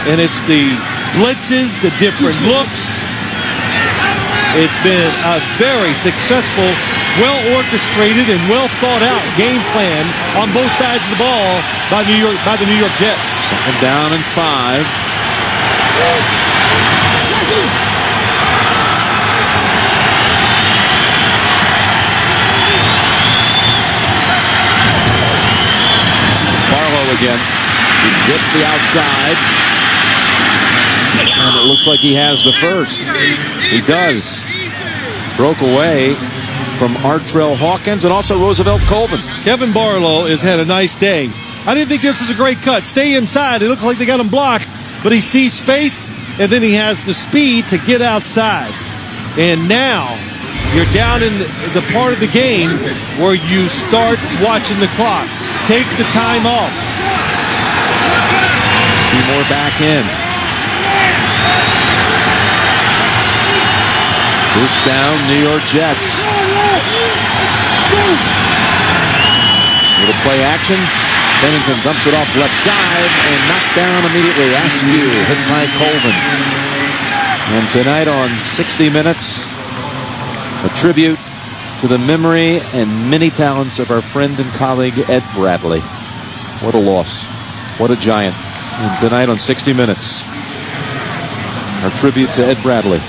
and it's the blitzes, the different looks. It's been a very successful, well-orchestrated and well-thought-out game plan on both sides of the ball by the New York Jets. 2nd down and 5. Barlow again. He gets the outside. And it looks like he has the first. He does. Broke away from Artrell Hawkins and also Roosevelt Colvin. Kevin Barlow has had a nice day. I didn't think this was a great cut. Stay inside. It looks like they got him blocked, but he sees space, and then he has the speed to get outside. And now you're down in the part of the game where you start watching the clock. Take the time off. Seymour back in. First down, New York Jets. Little play action. Bennington dumps it off left side and knocked down immediately. Askew hit by Colvin. And tonight on 60 Minutes, a tribute to the memory and many talents of our friend and colleague Ed Bradley. What a loss. What a giant. And tonight on 60 Minutes, our tribute to Ed Bradley.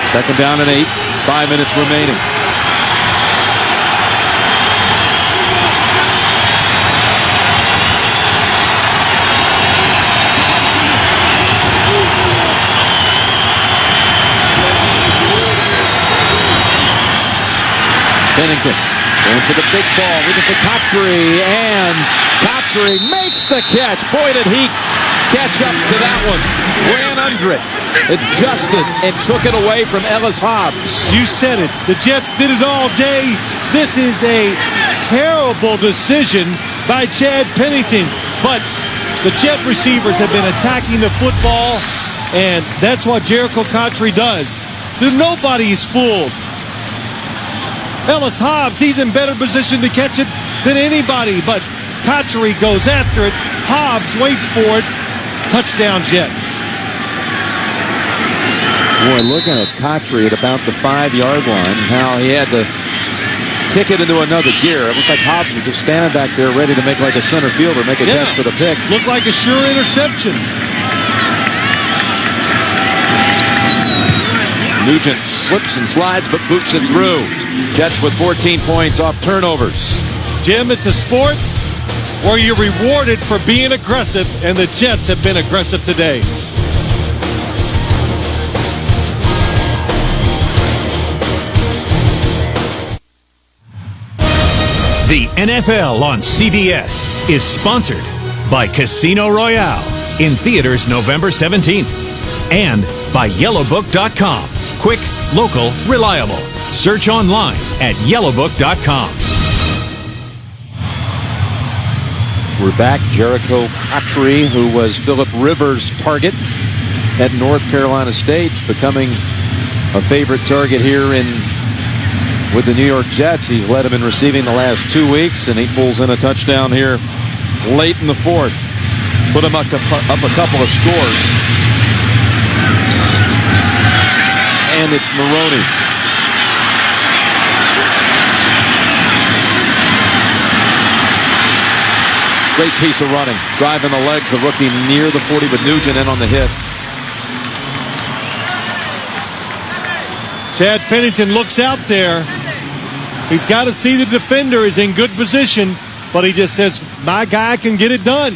Second down and 8. 5 minutes remaining. Bennington going for the big ball, looking for Patry, and Patry makes the catch. Boy, did he catch up to that one. Ran under it, adjusted, and took it away from Ellis Hobbs. You said it. The Jets did it all day. This is a terrible decision by Chad Pennington. But the Jet receivers have been attacking the football, and that's what Jericho Patry does. Nobody is fooled. Ellis Hobbs, he's in better position to catch it than anybody, but Patry goes after it. Hobbs waits for it. Touchdown, Jets. Boy, looking at Patry at about the 5-yard line, how he had to kick it into another gear. It looked like Hobbs was just standing back there ready to make like a center fielder, make a catch for the pick. Looked like a sure interception. Nugent slips and slides, but boots it through. Jets with 14 points off turnovers. Jim, it's a sport where you're rewarded for being aggressive, and the Jets have been aggressive today. The NFL on CBS is sponsored by Casino Royale in theaters November 17th and by YellowBook.com. Quick, local, reliable. Search online at yellowbook.com. We're back. Jericho Patry, who was Phillip Rivers' target at North Carolina State, becoming a favorite target here with the New York Jets. He's led them in receiving the last 2 weeks, and he pulls in a touchdown here late in the fourth. Put him up a couple of scores. And it's Maroney. Great piece of running. Driving the legs of rookie near the 40, but Nugent in on the hit. Chad Pennington looks out there. He's got to see the defender is in good position, but he just says, my guy can get it done.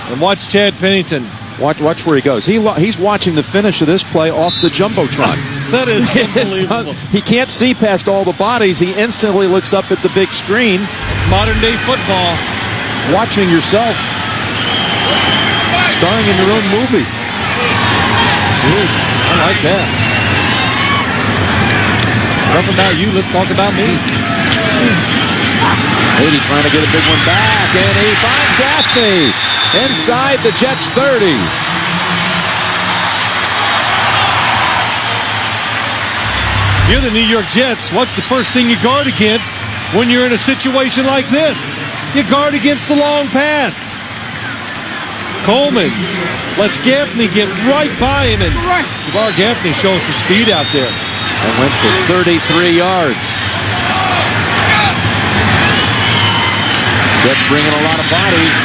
And watch Chad Pennington. Watch where he goes. He's watching the finish of this play off the Jumbotron. That is unbelievable. He can't see past all the bodies. He instantly looks up at the big screen. It's modern-day football. Watching yourself. Starring in your own movie. Ooh, I like that. Enough about you. Let's talk about me. Brady trying to get a big one back, and he finds Gaffney inside the Jets 30. You're the New York Jets. What's the first thing you guard against when you're in a situation like this? You guard against the long pass. Coleman lets Gaffney get right by him, and Javar Gaffney showing some speed out there. And went for 33 yards. Jets bringing a lot of bodies.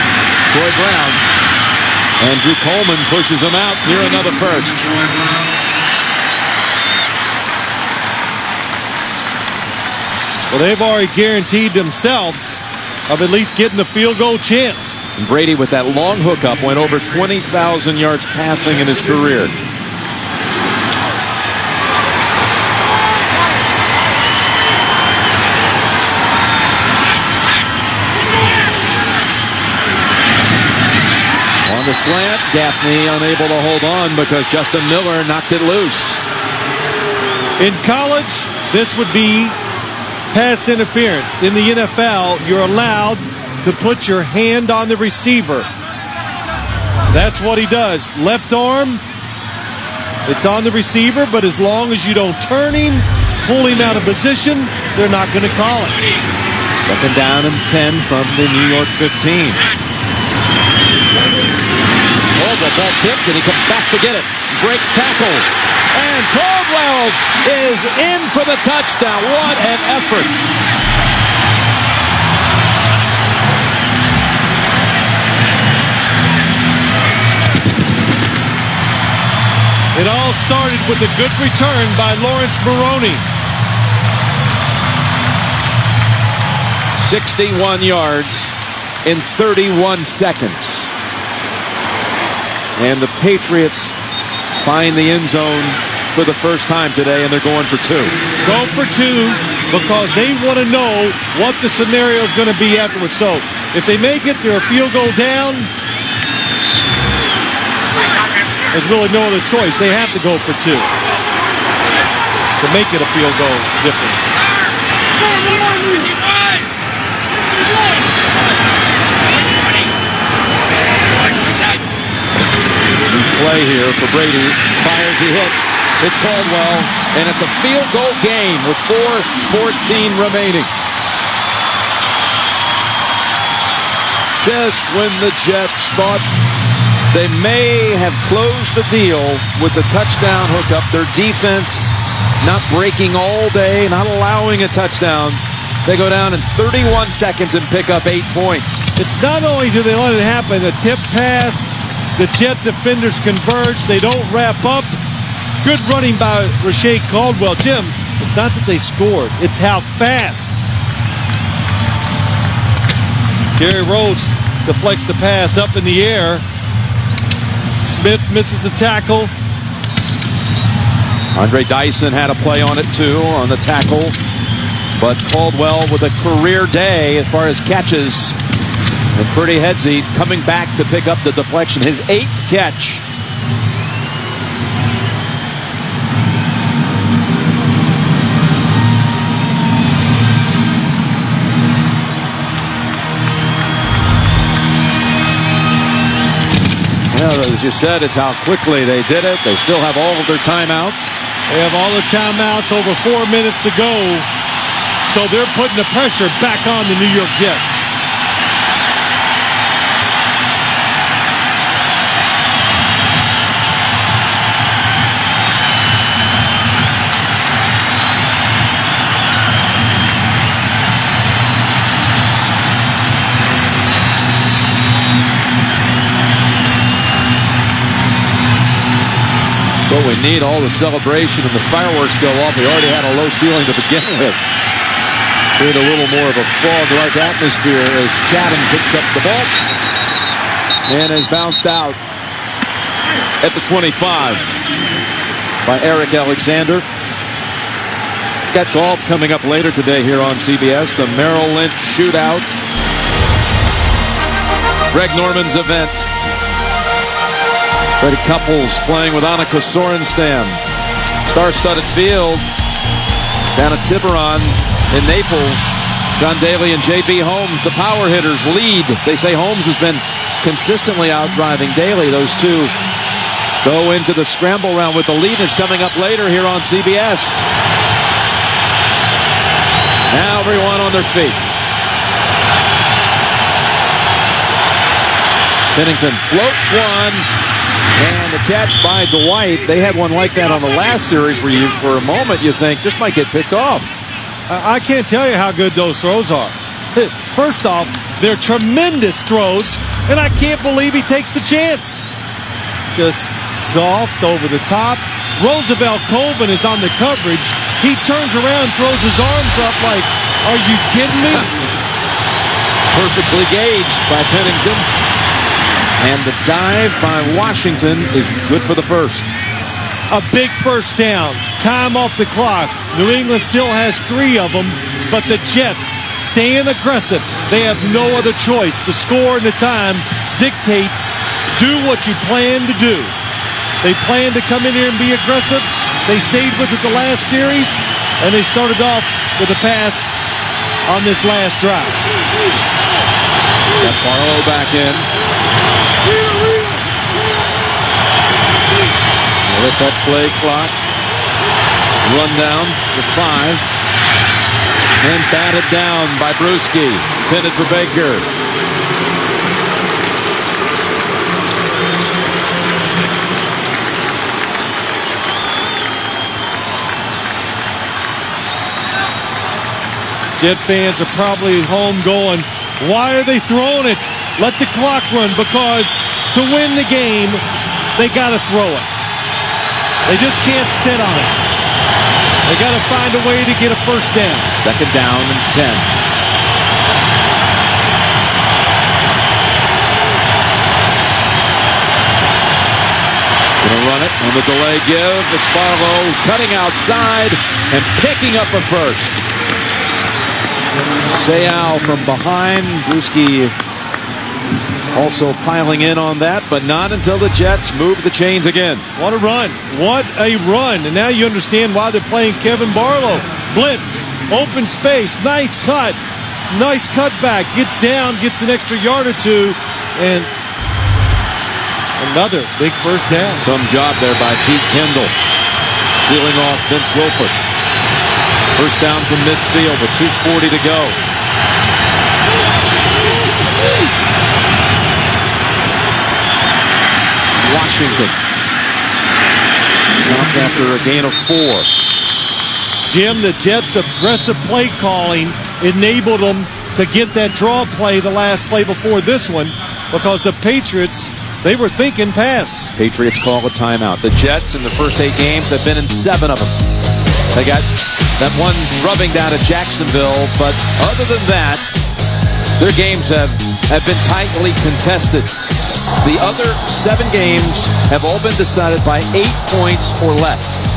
Troy Brown. Andrew Coleman pushes him out near another first. Well, they've already guaranteed themselves of at least getting a field goal chance. And Brady, with that long hookup, went over 20,000 yards passing in his career. the slant. Gaffney unable to hold on because Justin Miller knocked it loose. In college, this would be pass interference. In the NFL, you're allowed to put your hand on the receiver. That's what he does. Left arm, it's on the receiver, but as long as you don't turn him, pull him out of position, they're not going to call it. Second down and 10 from the New York 15. Oh, the ball tipped, and he comes back to get it. Breaks tackles. And Caldwell is in for the touchdown. What an effort. It all started with a good return by Lawrence Maroney. 61 yards in 31 seconds. And the Patriots find the end zone for the first time today, and they're going for two. Go for two because they want to know what the scenario is going to be afterwards. So if they make it, they're a field goal down. There's really no other choice. They have to go for two to make it a field goal difference. Play here for Brady. Fires, he hits. It's Caldwell, and it's a field goal game with 4:14 remaining. Just when the Jets thought they may have closed the deal with the touchdown hookup, their defense not breaking all day, not allowing a touchdown, they go down in 31 seconds and pick up 8 points. It's not only do they let it happen, the tip pass, the Jet defenders converge, they don't wrap up. Good running by Rashae Caldwell. Jim, it's not that they scored, it's how fast. Gary Rhodes deflects the pass up in the air. Smith misses the tackle. Andre Dyson had a play on it too, on the tackle. But Caldwell with a career day as far as catches. And Pretty Headsy coming back to pick up the deflection, his 8th catch. Well, as you said, it's how quickly they did it. They still have all of their timeouts. They have all the timeouts, over 4 minutes to go. So they're putting the pressure back on the New York Jets. But we need all the celebration and the fireworks go off. We already had a low ceiling to begin with. Create a little more of a fog-like atmosphere as Chatham picks up the ball and is bounced out at the 25 by Eric Alexander. Got golf coming up later today here on CBS. The Merrill Lynch Shootout. Greg Norman's event. Freddie Couples playing with Annika Sorenstam. Star-studded field down at Tiburon in Naples. John Daly and J.B. Holmes, the power hitters, lead. They say Holmes has been consistently out-driving Daly. Those two go into the scramble round with the lead. It's coming up later here on CBS. Now everyone on their feet. Pennington floats one. And the catch by Dwight. They had one like that on the last series where you, for a moment, you think this might get picked off. I can't tell you how good those throws are. First off, they're tremendous throws, and I can't believe he takes the chance. Just soft over the top. Roosevelt Colvin is on the coverage. He turns around, throws his arms up like, are you kidding me? Perfectly gauged by Pennington. And the dive by Washington is good for the first. A big first down. Time off the clock. New England still has 3 of them, but the Jets staying aggressive. They have no other choice. The score and the time dictates do what you plan to do. They planned to come in here and be aggressive. They stayed with us the last series, and they started off with a pass on this last drive. Got Barlow back in. Let that play clock run down to 5. And batted down by Brewski. Intended for Baker. Jet fans are probably home going, why are they throwing it? Let the clock run, because to win the game, they got to throw it. They just can't sit on it. They got to find a way to get a first down. Second down and 10. Gonna run it on the delay give. It's Barlow cutting outside and picking up a first. Sayal from behind. Brewski also piling in on that, but not until the Jets move the chains again. What a run. What a run. And now you understand why they're playing Kevin Barlow. Blitz, open space, nice cut. Nice cutback. Gets down, gets an extra yard or two, and another big first down. Some job there by Pete Kendall, sealing off Vince Wilfork. First down from midfield with 2:40 to go. Washington stopped after a gain of 4. Jim, the Jets' aggressive play calling enabled them to get that draw play, the last play before this one, because the Patriots, they were thinking pass. Patriots call a timeout. The Jets in the first 8 games have been in 7 of them. They got that one drubbing down at Jacksonville, but other than that, their games have been tightly contested. The other 7 games have all been decided by 8 points or less.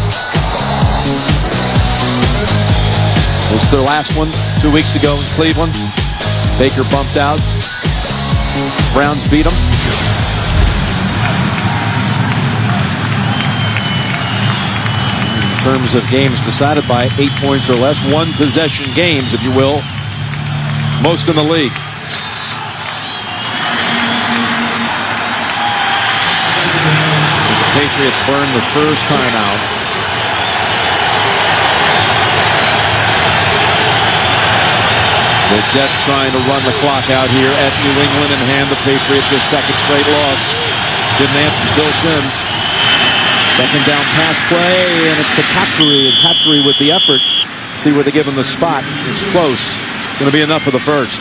This is their last one 2 weeks ago in Cleveland. Baker bumped out. Browns beat them. In terms of games decided by 8 points or less, 1 possession games, if you will, most in the league. The Patriots burned the first timeout. The Jets trying to run the clock out here at New England and hand the Patriots a second straight loss. Jim Nantz and Phil Simms. Second down pass play, and it's to Cotchery, and Cotchery with the effort. See where they give him the spot. It's close. It's going to be enough for the first.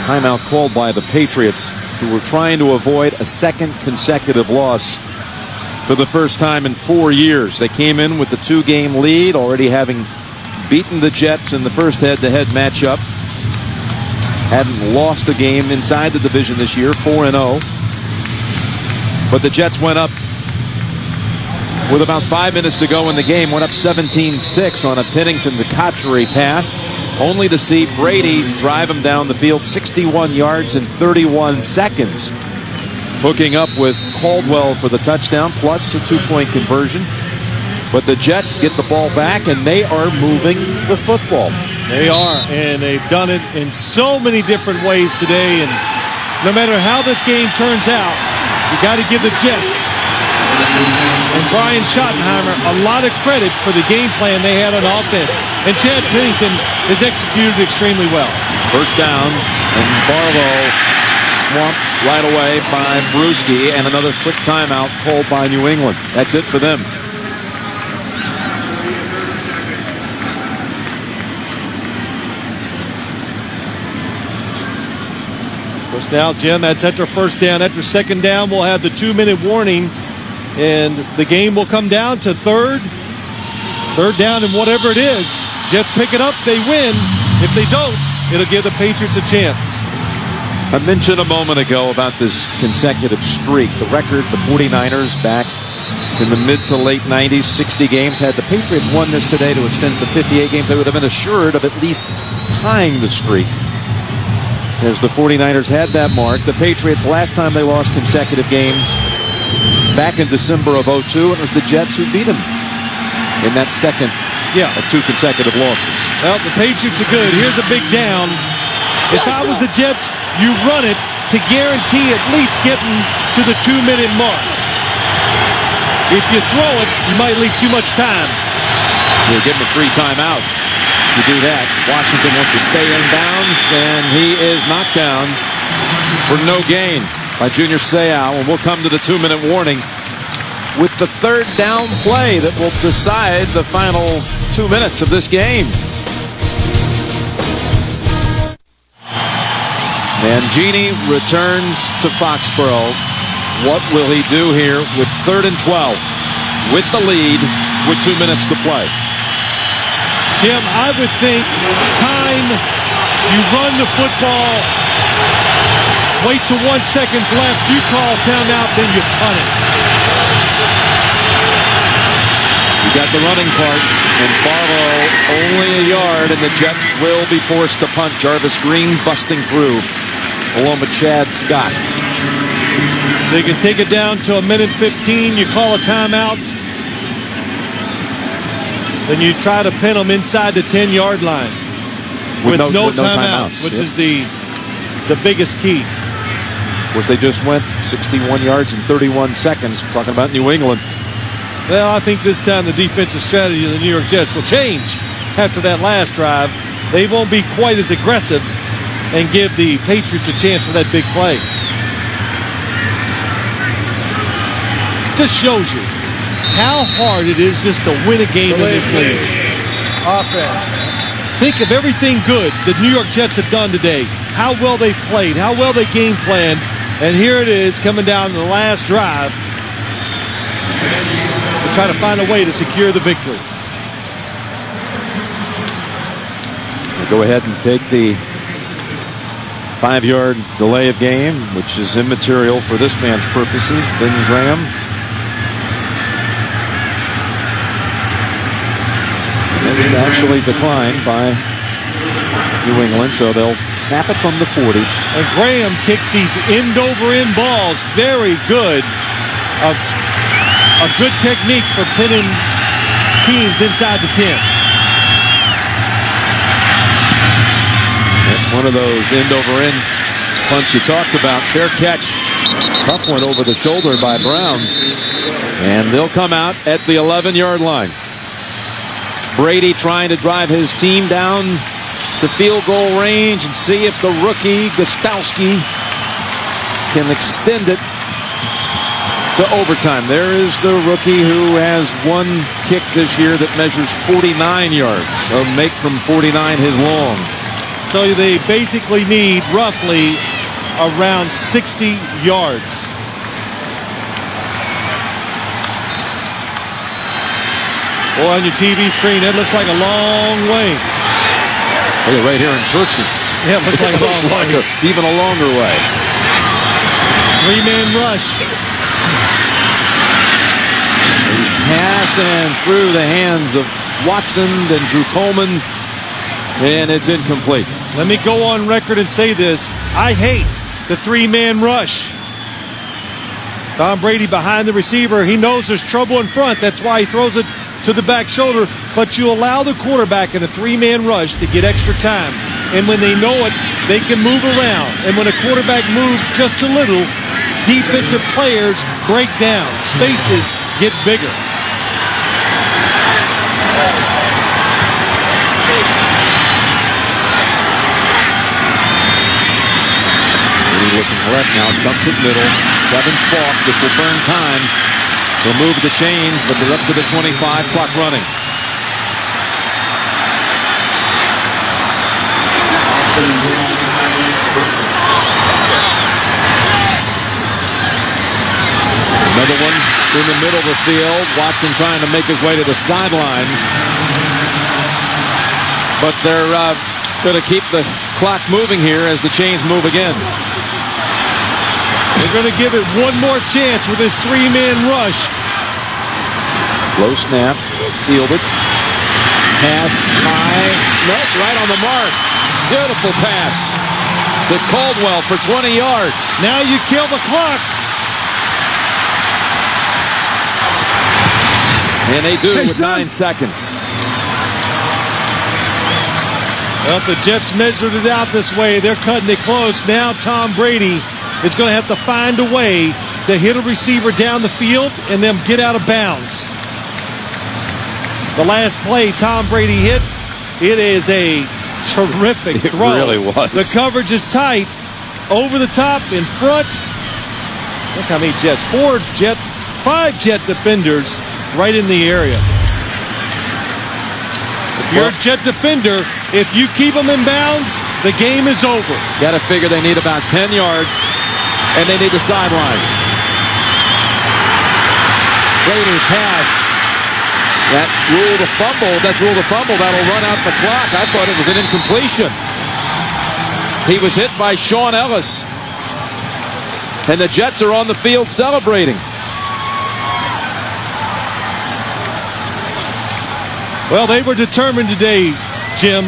Timeout called by the Patriots, who were trying to avoid a second consecutive loss for the first time in 4 years. They came in with the 2-game lead, already having beaten the Jets in the first head-to-head matchup. Hadn't lost a game inside the division this year, 4-0. But the Jets went up with about 5 minutes to go in the game, went up 17-6 on a Pennington to Cotchery pass, only to see Brady drive him down the field 61 yards in 31 seconds, hooking up with Caldwell for the touchdown, plus a 2-point conversion. But the Jets get the ball back, and they are moving the football. They are, and they've done it in so many different ways today. And no matter how this game turns out, you got to give the Jets and Brian Schottenheimer a lot of credit for the game plan they had on offense. And Chad Pennington has executed extremely well. First down, and Barlow swamped right away by Brewski, and another quick timeout called by New England. That's it for them. First now, Jim, that's after first down. After second down, we'll have the 2-minute warning, and the game will come down to third down, and whatever it is, Jets pick it up, they win. If they don't, it'll give the Patriots a chance. I mentioned a moment ago about this consecutive streak. The record, the 49ers back in the mid to late 90s, 60 games. Had the Patriots won this today to extend to 58 games, they would have been assured of at least tying the streak, as the 49ers had that mark. The Patriots, last time they lost consecutive games, back in December of 2002, it was the Jets who beat them in that second of 2 consecutive losses. Well, the Patriots are good. Here's a big down. If I was the Jets, you run it to guarantee at least getting to the 2-minute mark. If you throw it, you might leave too much time. You're getting a free timeout. To do that, Washington wants to stay in bounds, and he is knocked down for no gain by Junior Seau. And we'll come to the 2-minute warning with the third down play that will decide the final 2 minutes of this game. Mangini returns to Foxboro. What will he do here with 3rd and 12 with the lead with 2 minutes to play? Jim, I would think time, you run the football, wait till 1 second left, you call timeout, then you punt it. You got the running part, and Barlow only a yard, and the Jets will be forced to punt. Jarvis Green busting through, along with Chad Scott. So you can take it down to 1:15, you call a timeout. Then you try to pin them inside the 10-yard line with no timeouts, which is the biggest key. Of course, they just went 61 yards in 31 seconds. Talking about New England. Well, I think this time the defensive strategy of the New York Jets will change after that last drive. They won't be quite as aggressive and give the Patriots a chance for that big play. Just shows you how hard it is just to win a game in this league. Offense. Think of everything good the New York Jets have done today. How well they played, how well they game planned, and here it is coming down to the last drive to try to find a way to secure the victory. We'll go ahead and take the 5-yard delay of game, which is immaterial for this man's purposes, Ben Graham. It's actually declined by New England, so they'll snap it from the 40. And Graham kicks these end-over-end balls. Very good. A good technique for pinning teams inside the 10. That's one of those end-over-end punts you talked about. Fair catch. Tough one over the shoulder by Brown. And they'll come out at the 11-yard line. Brady trying to drive his team down to field goal range and see if the rookie Gostowski can extend it to overtime. There is the rookie who has one kick this year that measures 49 yards. So make from 49 his long. So they basically need roughly around 60 yards. Boy, on your TV screen, that looks like a long way. Look at right here in person. Yeah, it looks like a long way. Even a longer way. 3-man rush. Pass and through the hands of Watson, then Drew Coleman, and it's incomplete. Let me go on record and say this. I hate the 3-man rush. Tom Brady behind the receiver. He knows there's trouble in front. That's why he throws it to the back shoulder. But you allow the quarterback in a 3-man rush to get extra time. And when they know it, they can move around. And when a quarterback moves just a little, defensive players break down. Spaces get bigger. Looking left now, dumps it middle. Kevin Falk, this will burn time. They'll move the chains, but they're up to the 25, clock running. Another one in the middle of the field. Watson trying to make his way to the sideline. But they're going to keep the clock moving here as the chains move again. They're going to give it one more chance with this 3-man rush. Low snap, fielded. Pass high. No, it's right on the mark. Beautiful pass to Caldwell for 20 yards. Now you kill the clock. And they do with 9 seconds. Well, if the Jets measured it out this way, they're cutting it close. Now Tom Brady is going to have to find a way to hit a receiver down the field and then get out of bounds. The last play Tom Brady hits, it is a terrific throw. It really was. The coverage is tight. Over the top, in front. Look how many Jets. 5 Jet defenders right in the area. If you're a Jet defender, if you keep them in bounds, the game is over. Got to figure they need about 10 yards, and they need the sideline. Brady pass. That's ruled a fumble. That's ruled a fumble. That'll run out the clock. I thought it was an incompletion. He was hit by Sean Ellis. And the Jets are on the field celebrating. Well, they were determined today, Jim.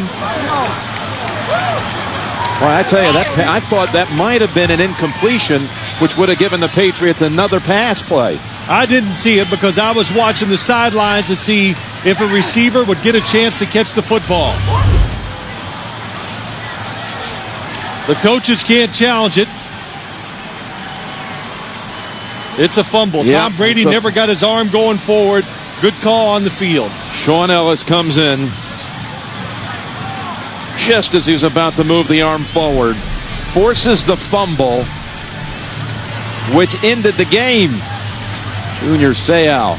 Well, I tell you, I thought that might have been an incompletion, which would have given the Patriots another pass play. I didn't see it because I was watching the sidelines to see if a receiver would get a chance to catch the football. The coaches can't challenge it. It's a fumble. Yeah, Tom Brady never got his arm going forward. Good call on the field. Sean Ellis comes in just as he's about to move the arm forward. Forces the fumble, which ended the game. Junior Seau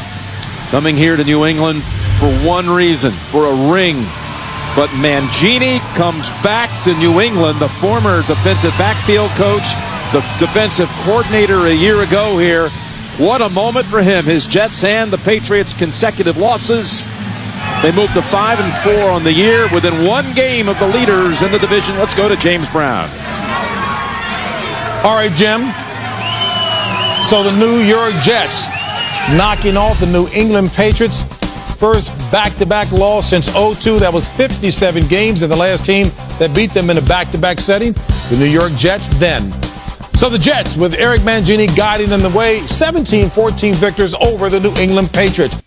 coming here to New England for one reason, for a ring. But Mangini comes back to New England, the former defensive backfield coach, the defensive coordinator a year ago here. What a moment for him. His Jets hand the Patriots consecutive losses. They moved to 5-4 on the year within one game of the leaders in the division. Let's go to James Brown. All right, Jim. So the New York Jets knocking off the New England Patriots. First back-to-back loss since 2002. That was 57 games, and the last team that beat them in a back-to-back setting, the New York Jets then. So the Jets, with Eric Mangini guiding them the way, 17-14 victors over the New England Patriots.